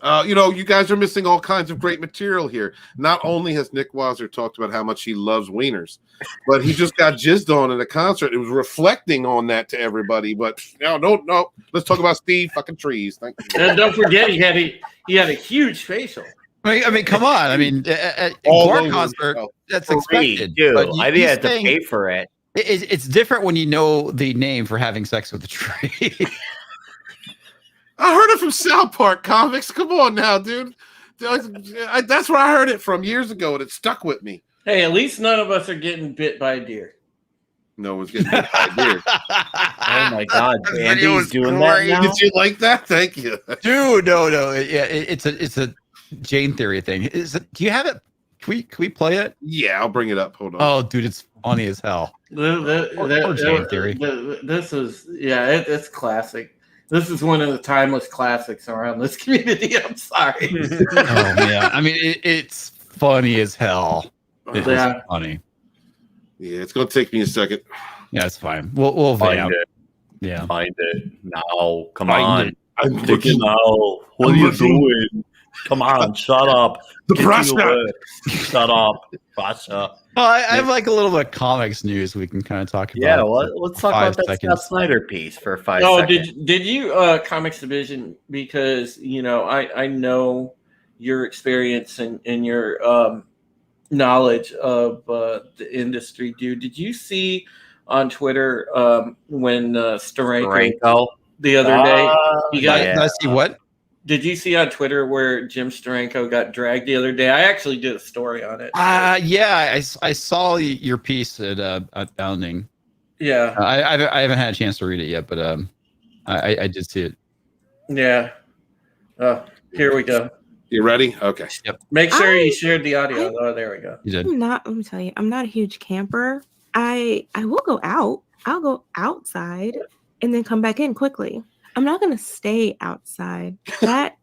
You guys are missing all kinds of great material here. Not only has Nick Wazzer talked about how much he loves wieners, but he just got jizzed on at a concert. It was reflecting on that to everybody. But no. Let's talk about Steve fucking trees. Thank you. And don't forget, he had a huge facial. I mean, come on. I mean, at All Guar over concert, himself. that's Free, expected. dude. But I didn't have to saying- pay for it. It's different when you know the name for having sex with a tree. I heard it from South Park comics. Come on now, dude. That's where I heard it from years ago, and it stuck with me. Hey, at least none of us are getting bit by a deer. No one's getting hit by a deer. Oh my god, That video Andy's was doing great. that now. Did you like that? Thank you. Dude, no. Yeah, it's a Jane theory thing. Do you have it? Can we play it? Yeah, I'll bring it up. Hold on. Oh, dude, it's funny as hell. Or Jane theory. This is it's classic. This is one of the timeless classics around this community. I'm sorry. Oh man, I mean it's funny as hell. It Yeah. is funny. Yeah, it's gonna take me a second. Yeah, it's fine. We'll Find vamp. it. Yeah. Find it now. Come Find on. it. I'm Take it now. What I'm are you looking. doing? Come on, shut up. Nebraska. Shut up, Pasha. Well, I have like a little bit of comics news we can kind of talk about. Yeah, well, let's talk about that 5 Scott seconds. Snyder piece for 5 Oh, seconds. did you Comics Division, because I know your experience and your knowledge of the industry, dude. Did you see on Twitter when Steranko the other day? You got Did I see what? Did you see on Twitter where Jim Steranko got dragged the other day? I actually did a story on it. Yeah, I saw your piece at Bounding. Yeah. I haven't had a chance to read it yet, but I did see it. Yeah. Oh, here we go. You ready? Okay. Yep. Make sure you shared the audio. Oh, there we go. You did. Let me tell you, I'm not a huge camper. I will go out. I'll go outside and then come back in quickly. I'm not gonna stay outside. That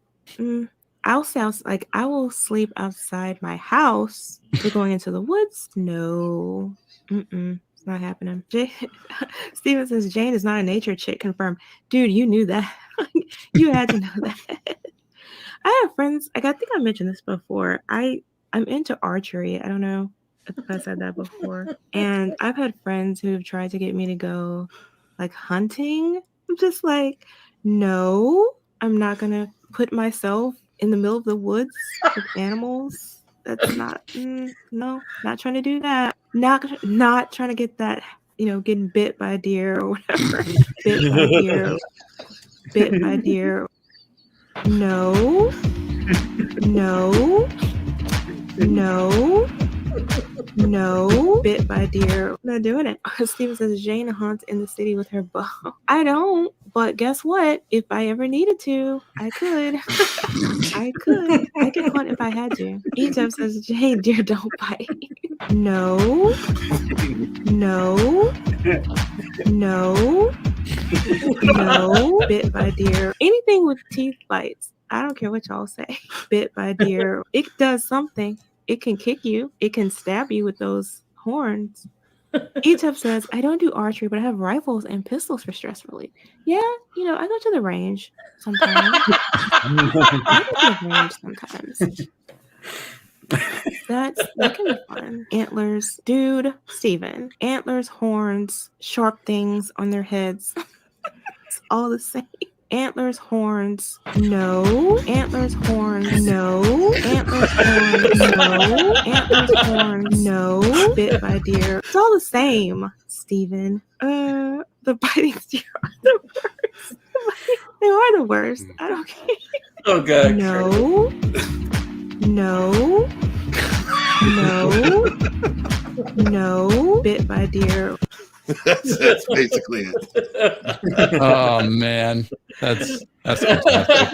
I'll stay outside. Like I will sleep outside my house. But going into the woods, no, it's not happening. Steven says Jane is not a nature chick. Confirmed, dude. You knew that. You had to know that. I have friends. Like I think I mentioned this before. I'm into archery. I don't know if I said that before. And I've had friends who've tried to get me to go like hunting. I'm just like, no, I'm not gonna put myself in the middle of the woods with animals. That's not no, not trying to do that. Not trying to get that, getting bit by a deer or whatever. Bit by a deer. Bit by a deer. No. Bit by a deer. I'm not doing it. Steven says Jane hunts in the city with her bow. I don't, but guess what? If I ever needed to, I could. I could hunt if I had to. Egypt says Jane, deer don't bite. No. Bit by deer. Anything with teeth bites. I don't care what y'all say. Bit by deer. It does something. It can kick you. It can stab you with those horns. Etep says, I don't do archery, but I have rifles and pistols for stress relief. Yeah, I go to the range sometimes. That can be fun. Antlers. Dude, Steven. Antlers, horns, sharp things on their heads. It's all the same. Antlers, horns, no. Antlers, horns, no. Antlers, horns, no. Antlers, horns, no. Bit by deer. It's all the same, Steven. The biting deer are the worst. They are the worst. I don't care. Oh, God. No. Bit by deer. That's basically it. Oh man, that's fantastic.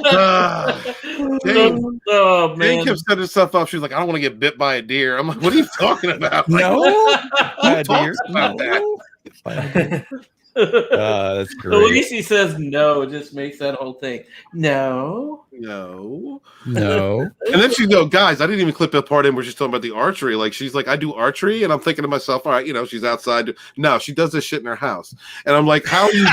Jane, Oh, man. Jane kept setting stuff up. She was like, I don't want to get bit by a deer. I'm like, what are you talking about? Like, No, who talks about that? That's At great. least he says no. It just makes that whole thing. No. No. No, And then she go, guys, I didn't even clip that part in where she's talking about the archery. Like, she's like, I do archery. And I'm thinking to myself, all right, she's outside. No, she does this shit in her house. And I'm like, how are you?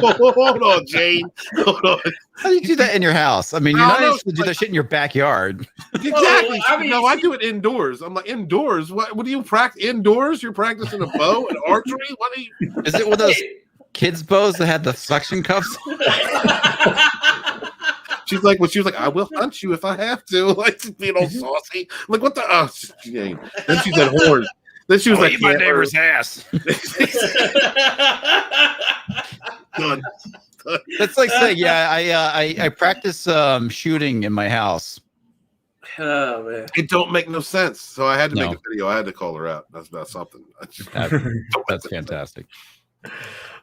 Hold on, Jane. Hold on. how do you do that in your house? I mean, you're not supposed to do that shit in your backyard. Exactly. I mean, no, I do it indoors. I'm like, indoors? What do you practice indoors? You're practicing a bow and archery? What are you? Is it one of those kids' bows that had the suction cups? She's like, I will hunt you if I have to. Like, she's being all saucy. I'm like, what the? Oh, Jane. Then she said horns. Then she was like, my neighbor's ass. Done. That's like saying, I practice shooting in my house. Oh, man. It don't make no sense. So I had to No. make a video. I had to call her out. That's about something. That's fantastic.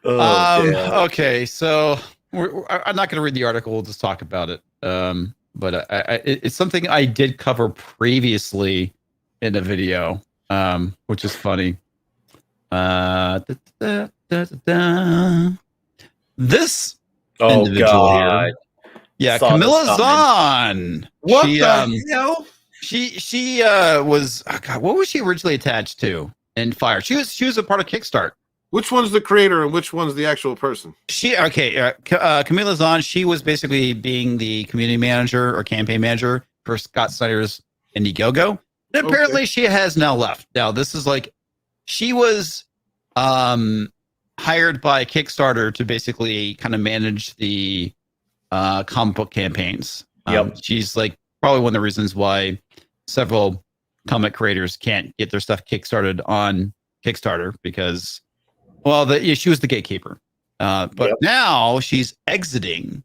Oh, Okay, so I'm not going to read the article. We'll just talk about it. But it's something I did cover previously in a video, which is funny. This individual God. here. Yeah, Saw Camilla this coming. Zahn. What She, the hell? She was, oh God, what was she originally attached to in Fire? She was a part of Kickstarter. Which one's the creator and which one's the actual person? Camilla's on. She was basically being the community manager or campaign manager for Scott Snyder's IndeGoGo. And apparently she has now left. Now this is like, she was hired by Kickstarter to basically kind of manage the comic book campaigns. She's like probably one of the reasons why several comic creators can't get their stuff kickstarted on Kickstarter because, well, she was the gatekeeper. But now she's exiting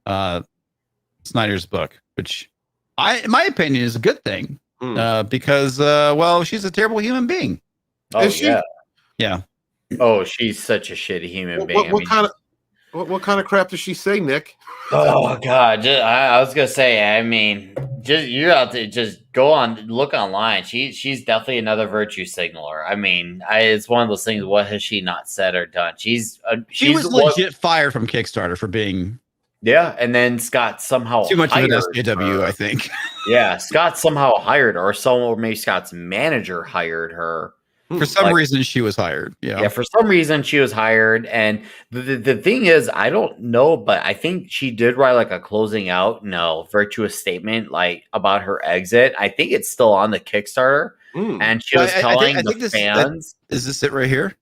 Snyder's book, which in my opinion is a good thing because, well, she's a terrible human being. Oh, is she? Yeah. Oh, she's such a shitty human being. What kind of crap does she say, Nick? Oh God! I was gonna say. I mean, just you have to just look online. She's definitely another virtue signaler. I mean, it's one of those things. What has she not said or done? She was legit fired from Kickstarter for being. Yeah, and then Scott somehow too much of an SJW, I think. Yeah, Scott somehow hired her, or maybe Scott's manager hired her. For some reason, she was hired. Yeah, for some reason, she was hired. And the thing is, I don't know, but I think she did write like a closing out, virtuous statement like about her exit. I think it's still on the Kickstarter. And she was telling the fans. Is this it right here?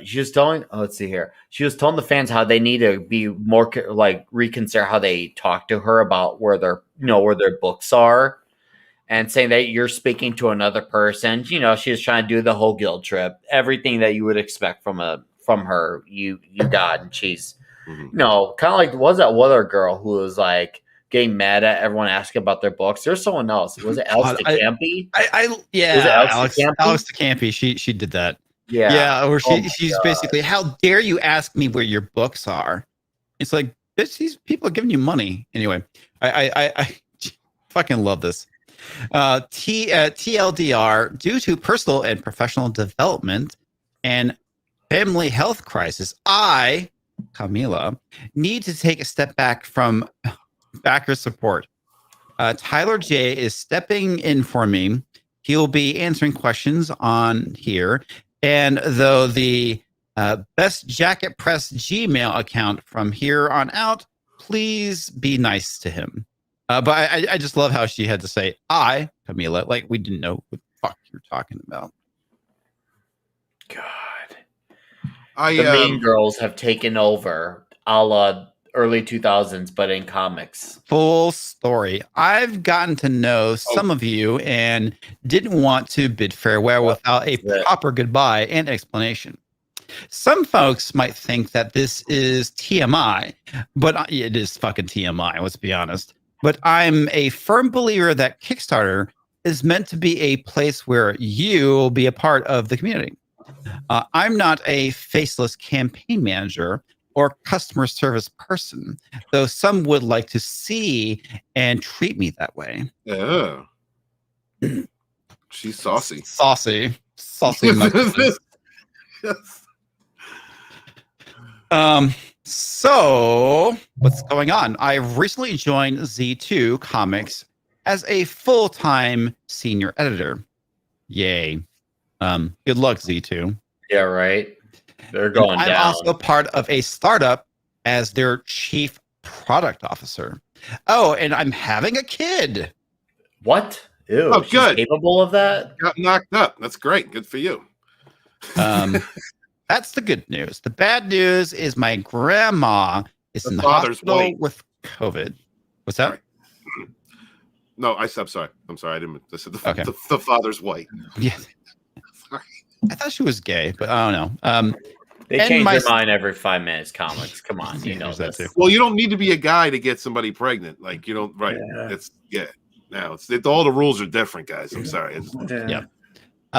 She was telling, let's see here. She was telling the fans how they need to be more like reconsider how they talk to her about where their books are. And saying that you're speaking to another person, she was trying to do the whole guilt trip, everything that you would expect from her, you got, and she's, kind of like, was that other girl who was like getting mad at everyone asking about their books? There's someone else. Was it Alex DeCampi? Was it Alex DeCampi? She did that. Yeah. Or she's basically, how dare you ask me where your books are? It's like, these people are giving you money anyway. I fucking love this. TLDR, due to personal and professional development and family health crisis, I, Camilla, need to take a step back from backer support. Tyler J is stepping in for me. He'll be answering questions on here. And though the best jacket press Gmail account from here on out, please be nice to him. But I just love how she had to say, I, Camilla, like we didn't know what the fuck you're talking about. God. The Mean Girls have taken over a la early 2000s, but in comics. Full story. I've gotten to know some of you and didn't want to bid farewell without a proper goodbye and explanation. Some folks might think that this is TMI, but it is fucking TMI, let's be honest. But I'm a firm believer that Kickstarter is meant to be a place where you will be a part of the community. I'm not a faceless campaign manager or customer service person, though some would like to see and treat me that way. Yeah. She's saucy. Saucy. So what's going on? I recently joined Z2 Comics as a full-time senior editor. Yay. Good luck, Z2. Yeah, right. They're going down. I'm also part of a startup as their chief product officer. Oh, and I'm having a kid. What? Ew. Oh, good. Capable of that? Got knocked up. That's great. Good for you. That's the good news. The bad news is my grandma is in the hospital with COVID. What's that? Sorry. No, I'm sorry. I'm sorry. I didn't. The father's white. Yeah. Sorry. I thought she was gay, but I don't know. They change their mind every 5 minutes. Comics. Come on, you know that too. Well, you don't need to be a guy to get somebody pregnant. Like you don't. Right. Yeah. Now all the rules are different, guys. I'm sorry. Yeah.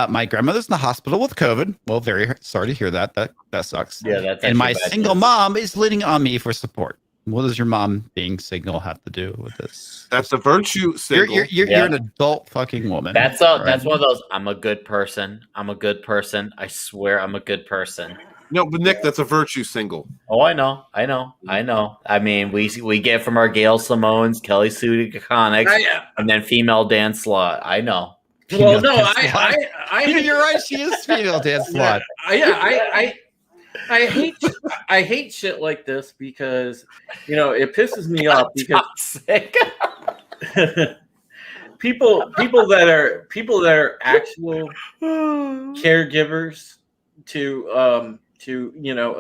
My grandmother's in the hospital with COVID. Well, very sorry to hear that. That sucks. Yeah, that's. And my single mom is leaning on me for support. What does your mom being single have to do with this? That's a virtue single. You're an adult fucking woman. That's one of those. I'm a good person. I'm a good person. I swear, I'm a good person. No, but Nick, that's a virtue single. Oh, I know. I mean, we get from our Gail Simone's, Kelly Sue Conics, and then female Dan Slot. I know. Well, no, You're right. She is female dance slut. I hate shit like this because it pisses me off because people that are actual caregivers to a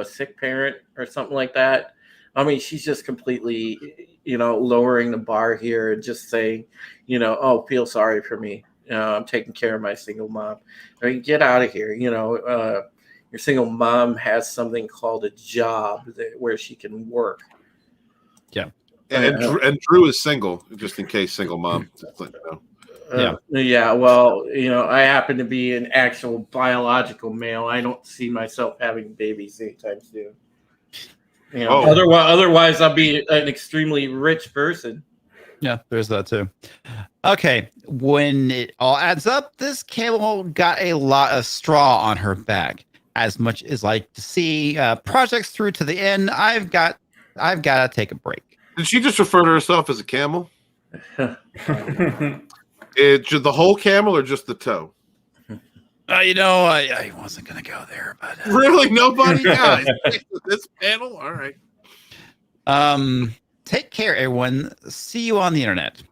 sick parent or something like that. I mean, she's just completely lowering the bar here and just saying, oh, feel sorry for me. I'm taking care of my single mom. I mean, get out of here. Your single mom has something called a job where she can work. Yeah. And Drew is single, just in case single mom. Just let you know. Yeah. Well, I happen to be an actual biological male. I don't see myself having babies anytime soon. Otherwise, I'll be an extremely rich person. Yeah, there's that too. Okay, when it all adds up, this camel got a lot of straw on her back. As much as I like to see projects through to the end, I've got to take a break. Did she just refer to herself as a camel? Just the whole camel or just the toe? I wasn't gonna go there, but really, nobody guys. This panel, all right. Take care, everyone. See you on the internet.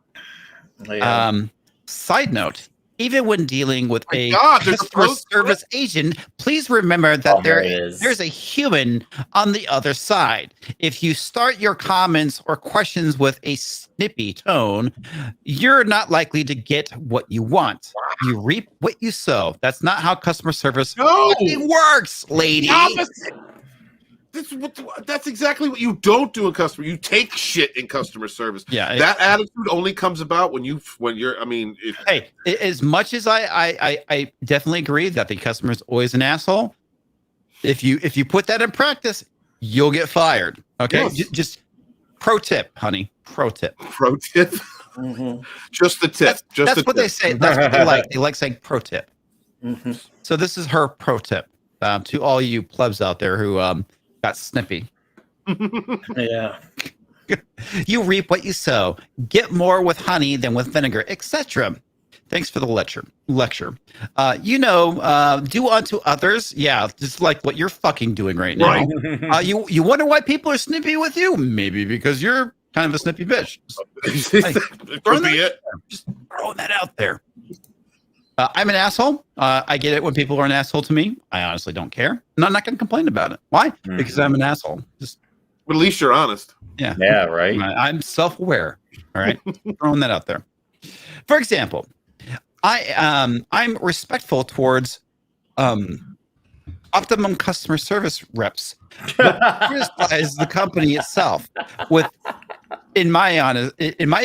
Yeah. Side note: even when dealing with there's a customer service agent, please remember that there's a human on the other side. If you start your comments or questions with a snippy tone, you're not likely to get what you want. You reap what you sow. That's not how customer service works, lady. That's exactly what you don't do in customer. You take shit in customer service. Yeah, that attitude only comes about when you're. I mean, hey, as much as I definitely agree that the customer is always an asshole. If you put that in practice, you'll get fired. Okay, yes. Just pro tip, honey. Pro tip. Pro tip. Mm-hmm. Just the tip. That's what they say. That's what they like. They like saying pro tip. Mm-hmm. So this is her pro tip to all you plebs out there who got snippy. Yeah. You reap what you sow. Get more with honey than with vinegar, etc. Thanks for the lecture. Do unto others. Yeah, just like what you're fucking doing right now. Right. You wonder why people are snippy with you? Maybe because you're kind of a snippy bitch. Just throwing that out there. I'm an asshole. I get it when people are an asshole to me. I honestly don't care. And I'm not going to complain about it. Why? Because I'm an asshole. Just at least you're honest. Yeah. Yeah, right. I'm self-aware. All right. Throwing that out there. For example, I'm respectful towards optimum customer service reps, but criticize the company itself with, in my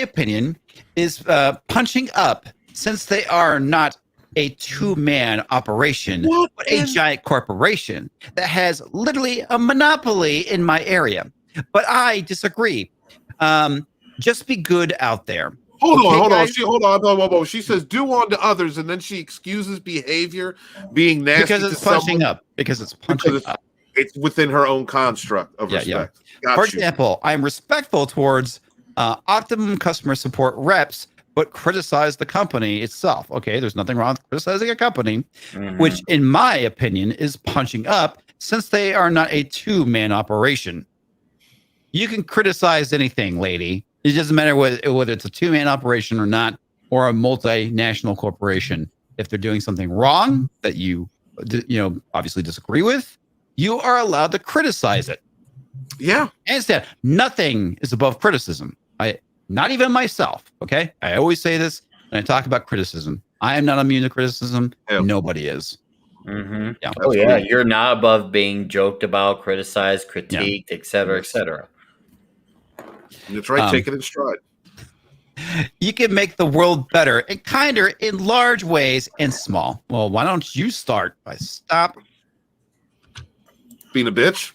opinion, is punching up, since they are not a two-man operation, but a giant corporation that has literally a monopoly in my area. But I disagree. Just be good out there. Hold on. She says do unto others, and then she excuses behavior being nasty because it's punching up. Because it's punching up. It's within her own construct of respect. Yeah. For example, I'm respectful towards optimum customer support reps, but criticize the company itself. Okay, there's nothing wrong with criticizing a company, which in my opinion is punching up, since they are not a two-man operation. You can criticize anything, lady. It doesn't matter whether it's a two-man operation or not, or a multinational corporation. If they're doing something wrong that you obviously disagree with, you are allowed to criticize it. Yeah. Instead, nothing is above criticism. Not even myself. Okay. I always say this when I talk about criticism. I am not immune to criticism. Yep. Nobody is. Mm-hmm. Yeah. Oh yeah. You're not above being joked about, criticized, critiqued, etc., etc. That's right. Take it in stride. You can make the world better and kinder in large ways and small. Well, why don't you start by stop being a bitch?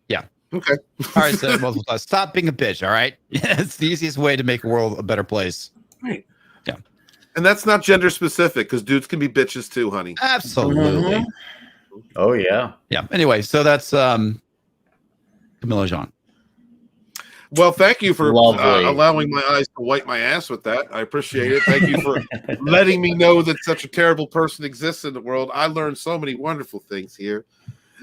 Yeah. Okay. All right. So stop being a bitch. All right. It's the easiest way to make the world a better place. Right. Yeah. And that's not gender specific, because dudes can be bitches too, honey. Absolutely. Mm-hmm. Oh yeah. Yeah. Anyway, so that's Camilla Zhang. Well, thank you for Lovely. allowing my eyes to wipe my ass with that. I appreciate it. Thank you for letting me know that such a terrible person exists in the world. I learned so many wonderful things here.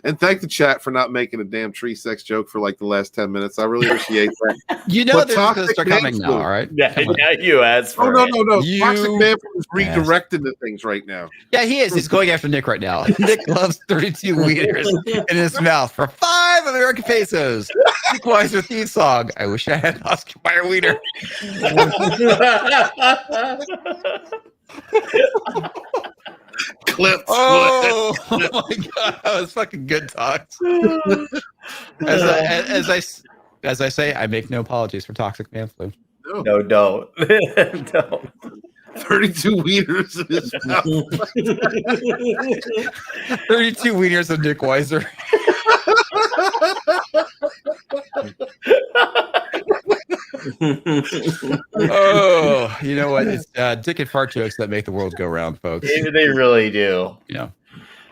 And thank the chat for not making a damn tree sex joke for like the last 10 minutes. I really appreciate that. You know But they're just going to toxic start coming man now, flu. all right? Yeah, Come on. yeah, you asked Oh, for no, it. no, no. You Toxic man is redirecting the things right now. Yeah, he is. He's going after Nick right now. Nick loves 32 wieners in his mouth for 5 American pesos. Equalizer theme song. I wish I had Oscar Mayer wiener. Clips. Oh, oh my god, that was fucking good talks. As I say, I make no apologies for toxic man flu. No, don't. Don't. 32 wieners in his mouth. 32 wieners of Nick Weiser. Oh, you know what? It's dick and fart jokes that make the world go round, folks. They really do. Yeah.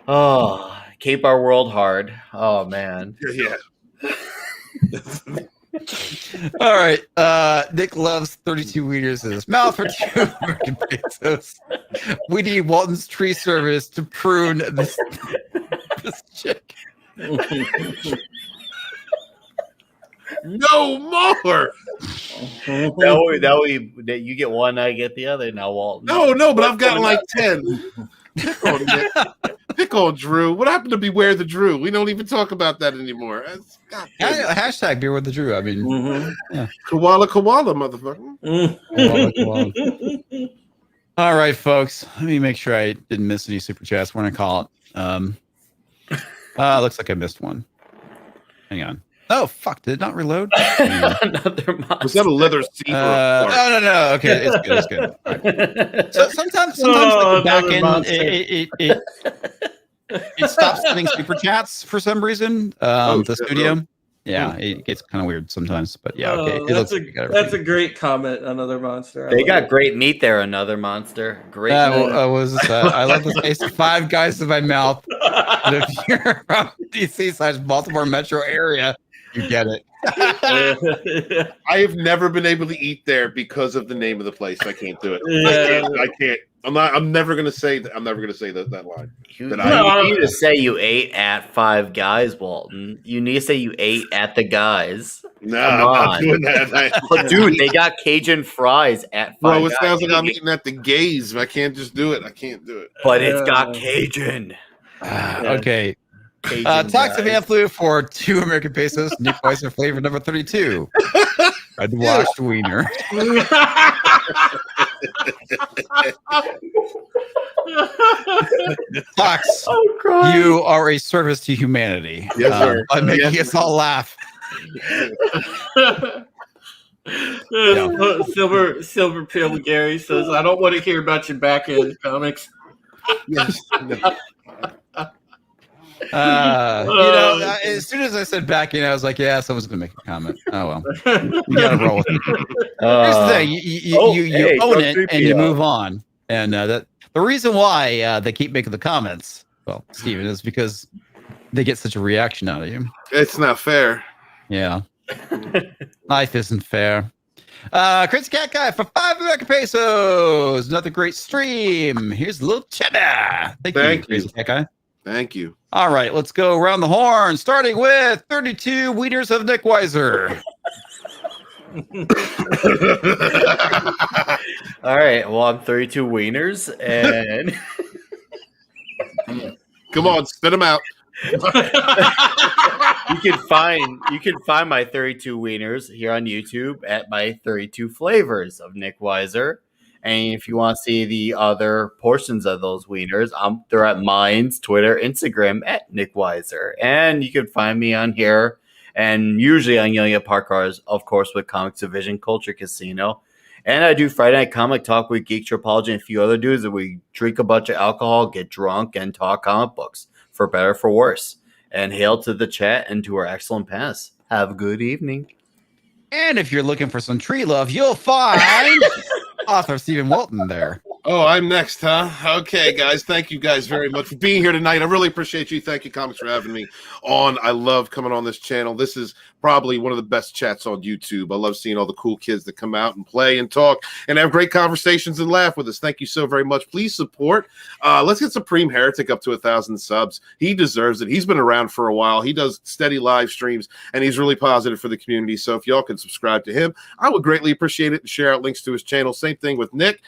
Oh, keep our world hard. Oh man. Yeah. All right. Nick loves 32 wieners in his mouth for 2 American pesos. We need Walton's tree service to prune this chick. No more. That you get one, I get the other. Now, Walton. No, but I've got like 10. Pick on Nick. Pick on Drew. What happened to Beware the Drew? We don't even talk about that anymore. Hashtag beer with the Drew. I mean, Koala, motherfucker. All right, folks. Let me make sure I didn't miss any super chats. We're gonna call it. Looks like I missed one. Hang on. Oh fuck! Did it not reload? Another monster. Was that a leather seat? No. Okay, it's good. It's good. Right. So sometimes like the back end it stops sending super chats for some reason. The studio. Yeah, it gets kind of weird sometimes, but yeah, okay. That's a great comment. Another monster. They got great meat there. Another monster. Great. I love the taste of 5 guys in my mouth. But if you're from DC/Baltimore metro area, you get it. I have never been able to eat there because of the name of the place. I can't do it. I can't. I'm never gonna say that. I'm never gonna say that line. You need to say you ate at 5 Guys, Walton. You need to say you ate at the Guys. No, I'm not doing that. But dude, they got Cajun fries at 5 Bro, it Guys. sounds like I'm eating at the Gays. I can't just do it. I can't do it. But it's got Cajun. Okay. Toxic Man Flu for 2 American pesos. Nick Weiser flavor number 32. I'd washed wiener. Tox, you are a service to humanity. Yes, sir. By making us all laugh. Silver Pill Gary says, I don't want to hear about your back end comics. Yes. As soon as I said back in, I was like, yeah, someone's gonna make a comment. Oh well, you gotta roll with it. Here's the thing: you own it and you move on. And that the reason why they keep making the comments, well, Steven, is because they get such a reaction out of you. It's not fair. Yeah, life isn't fair. Crazy Cat Guy for 5 American pesos. Another great stream. Here's a little cheddar. Thank you, Crazy Cat Guy. Thank you. All right, let's go around the horn, starting with 32 wieners of Nick Weiser. All right, well, I'm 32 wieners, and come on, spit them out. you can find my 32 wieners here on YouTube at my 32 flavors of Nick Weiser. And if you want to see the other portions of those wieners, they're at mine's Twitter, Instagram at Nick Weiser. And you can find me on here and usually on Young at Park Cars, of course, with Comics Division Culture Casino. And I do Friday Night Comic Talk with Geek Tripology and a few other dudes that we drink a bunch of alcohol, get drunk, and talk comic books, for better or for worse. And hail to the chat and to our excellent panelists. Have a good evening. And if you're looking for some tree love, you'll find author Stephen Walton there. Oh, I'm next, huh? Okay, guys. Thank you guys very much for being here tonight. I really appreciate you. Thank you, Comics, for having me on. I love coming on this channel. This is probably one of the best chats on YouTube. I love seeing all the cool kids that come out and play and talk and have great conversations and laugh with us. Thank you so very much. Please support. Let's get Supreme Heretic up to 1,000 subs. He deserves it. He's been around for a while. He does steady live streams, and he's really positive for the community. So if y'all can subscribe to him, I would greatly appreciate it, and share out links to his channel. Same thing with Nick.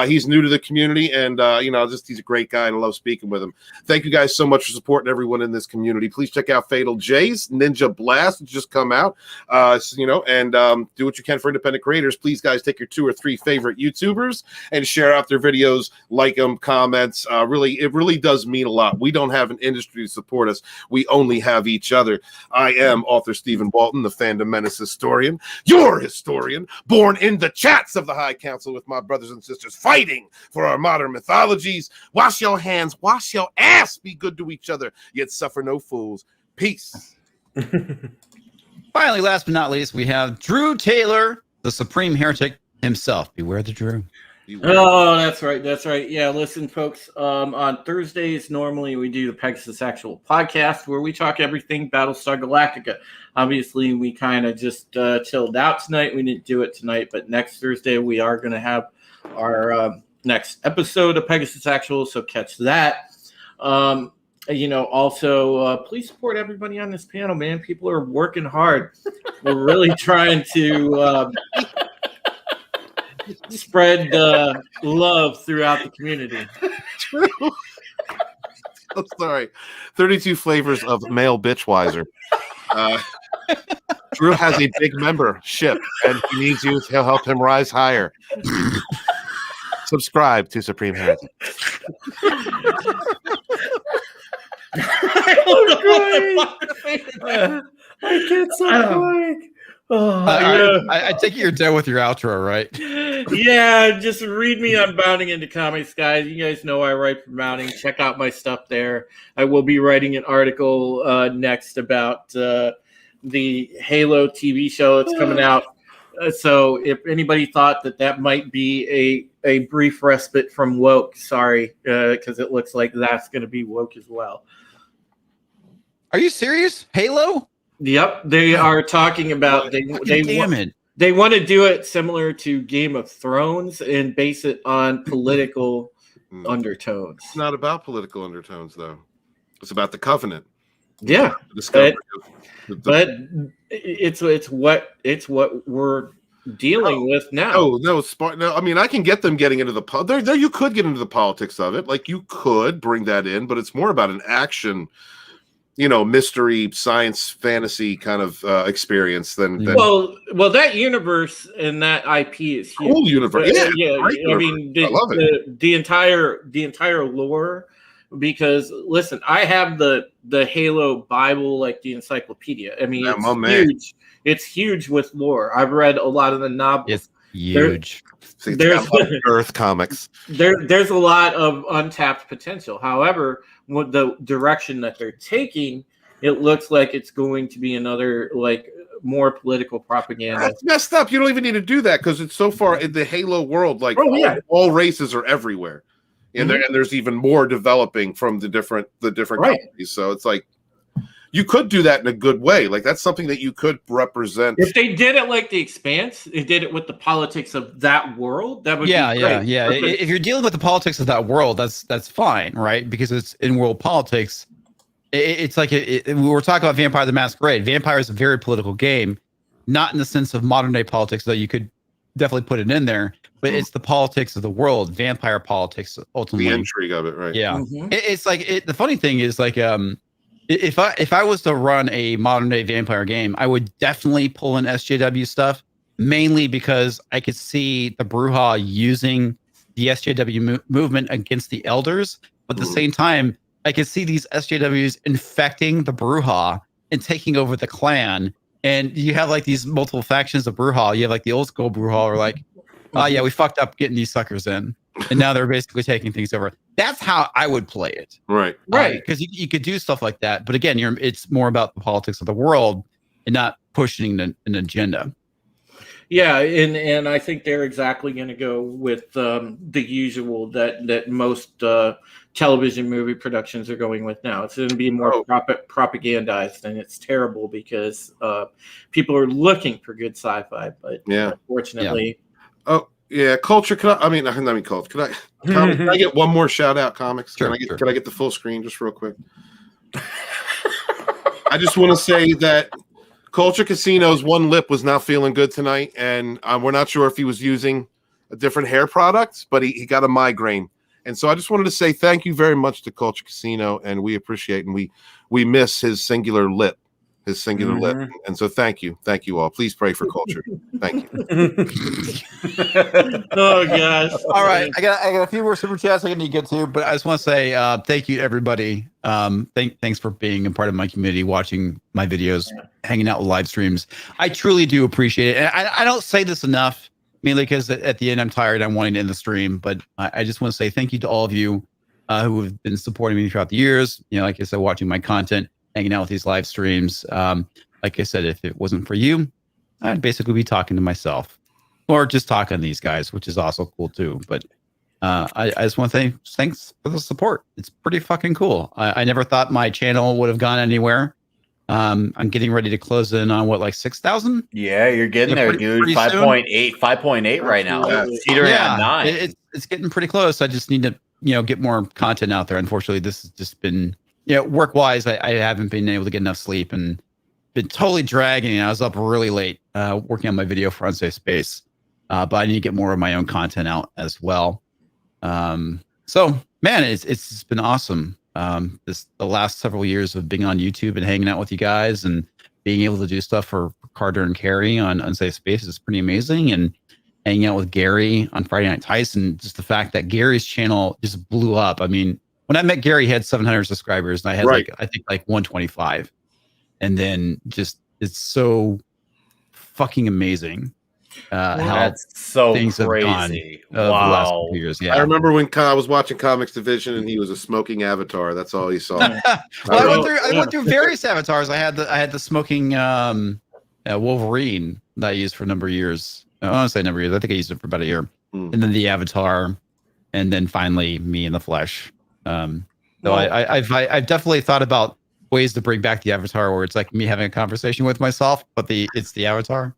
He's new to the community, and he's a great guy, and I love speaking with him. Thank you guys so much for supporting everyone in this community. Please check out Fatal J's Ninja Blast, which just come out, and do what you can for independent creators. Please, guys, take your 2 or 3 favorite YouTubers and share out their videos, like them, comments. It really does mean a lot. We don't have an industry to support us. We only have each other. I am author Stephen Walton, the Fandom Menace historian, your historian, born in the chats of the High Council with my brothers and sisters, fighting for our modern mythologies. Wash your hands, wash your ass, be good to each other, yet suffer no fools. Peace. Finally, last but not least, we have Drew Taylor, the Supreme Heretic himself. Beware the Drew. Oh, that's right. That's right. Yeah, listen, folks. On Thursdays, normally we do the Pegasus Actual podcast where we talk everything Battlestar Galactica. Obviously, we kind of just chilled out tonight. We didn't do it tonight, but next Thursday we are going to have our next episode of Pegasus Actual, so catch that. Also, please support everybody on this panel, man. People are working hard. We're really trying to spread love throughout the community. I'm sorry. 32 flavors of male bitchwiser. Drew has a big membership, and he needs you to help him rise higher. Subscribe to Supreme Heretic. I get so quick. I take it you're done with your outro, right? Yeah, just read me on Bounding into Comics, guys. You guys know I write for Bounding. Check out my stuff there. I will be writing an article next about the Halo TV show that's coming out. So if anybody thought that might be a brief respite from woke, sorry, because it looks like that's going to be woke as well. Are you serious? Halo? Yep, they are talking about they want to do it similar to Game of Thrones and base it on political undertones. It's not about political undertones, though. It's about the Covenant. Yeah, but it's what we're dealing with now. No. I mean, I can get them getting into the you could get into the politics of it. Like, you could bring that in, but it's more about an action, mystery, science, fantasy kind of experience than well, that universe and that IP is huge. Cool universe. Yeah. I mean, I love it. The entire lore. Because listen, I have the Halo Bible, like the encyclopedia. I mean, it's huge. It's huge with lore. I've read a lot of the novels. It's huge. There's Earth comics. There's a lot of untapped potential. However, with the direction that they're taking, it looks like it's going to be another more political propaganda. That's messed up. You don't even need to do that because it's so far in the Halo world. All races are everywhere. And there's even more developing from the different companies. So it's like you could do that in a good way. Like, that's something that you could represent. If they did it like The Expanse, they did it with the politics of that world, that would be great. Yeah. If you're dealing with the politics of that world, that's fine, right? Because it's in world politics. It's like we were talking about Vampire the Masquerade. Vampire is a very political game, not in the sense of modern day politics, though you could definitely put it in there. But it's the politics of the world, vampire politics, ultimately. The intrigue of it, right? Yeah. It's like the funny thing is, like, if I was to run a modern day vampire game, I would definitely pull in SJW stuff, mainly because I could see the Brujah using the SJW movement against the elders. But at the same time, I could see these SJWs infecting the Brujah and taking over the clan. And you have like these multiple factions of Brujah. You have like the old school Brujah, or like, oh yeah, we fucked up getting these suckers in, and now they're basically taking things over. That's how I would play it. Right. Because you could do stuff like that, but again, it's more about the politics of the world and not pushing an agenda. Yeah, and I think they're exactly going to go with the usual that most television movie productions are going with now. It's going to be more propagandized, and it's terrible because people are looking for good sci-fi, but unfortunately, culture. I mean culture. Can I get one more shout out? Comics. Sure, Can I get the full screen just real quick? I just want to say that Culture Casino's one lip was not feeling good tonight, and we're not sure if he was using a different hair product, but he got a migraine. And so I just wanted to say thank you very much to Culture Casino, and we appreciate and we miss his singular lip. And so thank you all. Please pray for Culture. Thank you. Oh gosh. All right, I got a few more super chats I need to get to, but I just want to say thank you to everybody. Thanks for being a part of my community, watching my videos, hanging out with live streams. I truly do appreciate it, and I don't say this enough, mainly because at the end I'm tired. I'm wanting to end the stream, but I just want to say thank you to all of you who have been supporting me throughout the years. Like I said, watching my content, hanging out with these live streams. Like I said, if it wasn't for you, I'd basically be talking to myself or just talking to these guys, which is also cool too. But I just want to say thanks for the support. It's pretty fucking cool. I never thought my channel would have gone anywhere. I'm getting ready to close in on like 6,000. Yeah, you're getting there, dude. 5.8 right now. Teetering at 9. It's getting pretty close. I just need to get more content out there. Unfortunately, this has just been work wise. I haven't been able to get enough sleep and been totally dragging. I was up really late working on my video for Unsafe Space, but I need to get more of my own content out as well. So man, it's been awesome. The last several years of being on YouTube and hanging out with you guys and being able to do stuff for Carter and Carrie on Unsafe Space is pretty amazing. And hanging out with Gary on Friday Night Tyson, just the fact that Gary's channel just blew up. I mean, when I met Gary, he had 700 subscribers, and I had I think 125. And then just it's so fucking amazing how so things crazy. have gone the last couple years. Yeah, I remember when I was watching Comics Division and he was a smoking avatar. That's all he saw. I went through various avatars. I had the smoking Wolverine that I used for a number of years. I want to say a number of years. I think I used it for about a year. And then the avatar, and then finally me in the flesh. So I've definitely thought about ways to bring back the avatar where it's like me having a conversation with myself, but it's the avatar.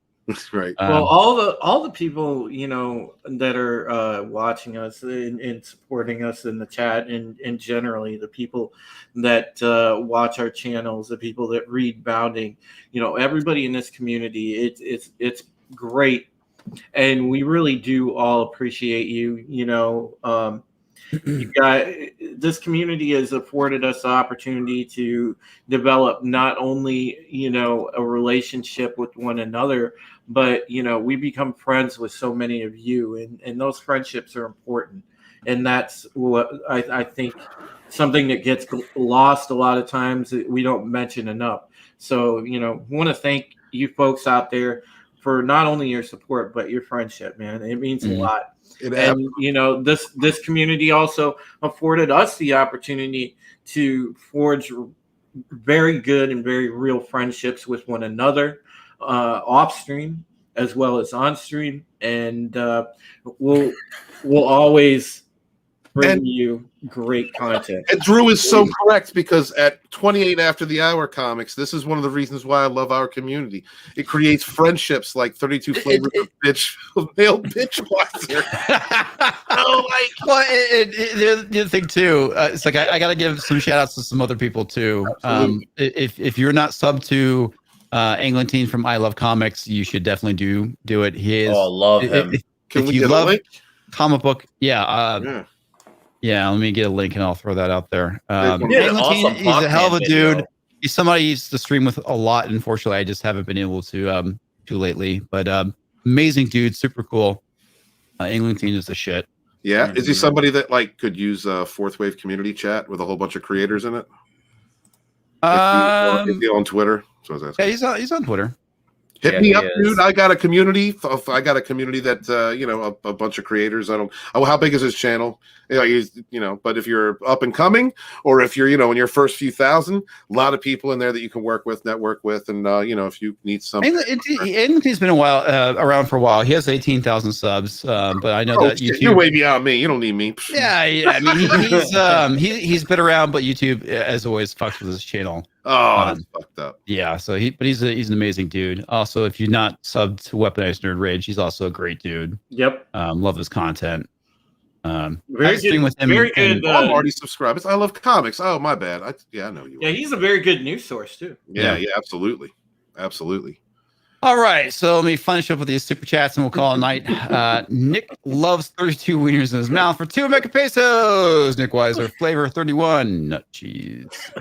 Right. Well, all the people that are watching us and supporting us in the chat, and generally the people that watch our channels, the people that read Bounding, everybody in this community, it's great, and we really do all appreciate you. You got this community has afforded us the opportunity to develop not only a relationship with one another, but we become friends with so many of you, and those friendships are important, and that's what I think something that gets lost a lot of times that we don't mention enough. So want to thank you folks out there for not only your support but your friendship, man. It means a lot. And this community also afforded us the opportunity to forge very good and very real friendships with one another, off stream as well as on stream, and we'll always bring you great content. And Drew is so correct, because at 28 after the hour comics, this is one of the reasons why I love our community. It creates friendships like 32 flavors of male bitch watcher. The thing too, it's like I got to give some shout outs to some other people too. If you're not sub to Eglinton from I Love Comics, you should definitely do it. He is. Oh, I love him. Can we you get love a link? comic book, yeah, let me get a link and I'll throw that out there. Awesome. He's a hell of a dude. He's somebody I used to stream with a lot. Unfortunately, I just haven't been able to lately. But amazing dude, super cool. Eglinton is the shit. Yeah, is he somebody that could use a fourth wave community chat with a whole bunch of creators in it? Is he on Twitter? So yeah, he's on Twitter. Hit Yeah, me he up, is. dude. I got a community. I got a community that you know, a bunch of creators. I don't. Oh, how big is his channel? But if you're up and coming, or if you're, in your first few thousand, a lot of people in there that you can work with, network with, and if you need something. He's been around for a while. He has 18,000 subs, but I know that YouTube. You're way beyond me. You don't need me. Yeah, I mean, he's been around, but YouTube, as always, fucks with his channel. Oh, that's fucked up. Yeah, so he's an amazing dude. Also, if you're not subbed to Weaponized Nerd Rage, he's also a great dude. Yep. Love his content. Very good. With him Very good. I'm already subscribed. I love comics. Oh, my bad. I know you. Yeah, he's a very good news source too. Yeah, absolutely. All right, so let me finish up with these super chats and we'll call it a night. Nick loves 32 wieners in his mouth for 2 American pesos. Nick Weiser, flavor 31, nut cheese. Is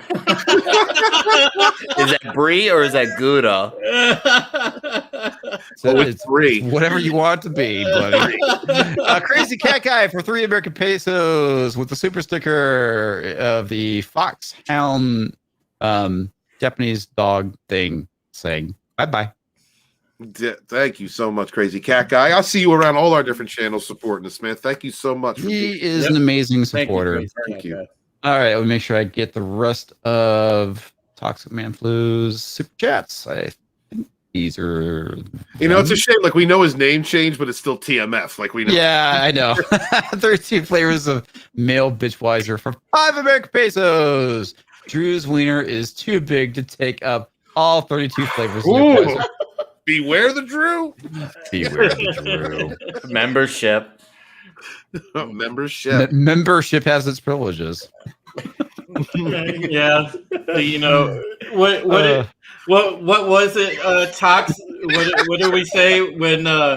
that brie or is that Gouda? So it's free. Whatever you want it to be, buddy. Crazy Cat Guy for 3 American pesos with the super sticker of the foxhound Japanese dog thing saying bye-bye. Thank you so much, Crazy Cat Guy. I'll see you around all our different channels supporting us, man. Thank you so much. He is an amazing supporter. Thank you. All right, let me make sure I get the rest of Toxic Man Flu's super chats. I think these are. It's a shame. Like, we know his name changed, but it's still TMF. Like, we know. Yeah, I know. 32 flavors of male bitchwiser for 5 American pesos. Drew's wiener is too big to take up all 32 flavors of bitchwiser. Beware the Drew. Beware the Drew. Membership. Membership has its privileges. Yeah, what was it? Tox. What do we say when I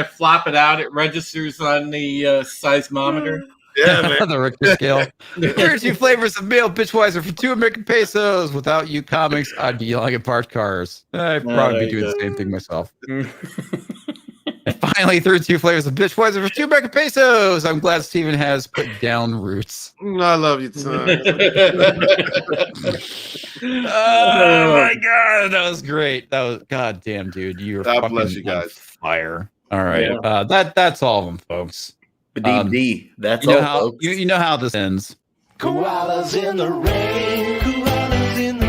flop it out? It registers on the seismometer. Yeah, man. The Richter scale. 32 flavors of male bitchwiser for 2 American pesos. Without you comics, I'd be yelling at parked cars. I'd probably be doing the same thing myself. And finally, 32 flavors of bitchwiser for 2 American pesos. I'm glad Steven has put down roots. I love you, son. Oh my god, that was great. That was goddamn, dude. You were God fucking bless you guys. Fire. All right, Yeah. That's all of them, folks. That's you know all, how folks. you know how this ends. Koalas in the rain, koalas in the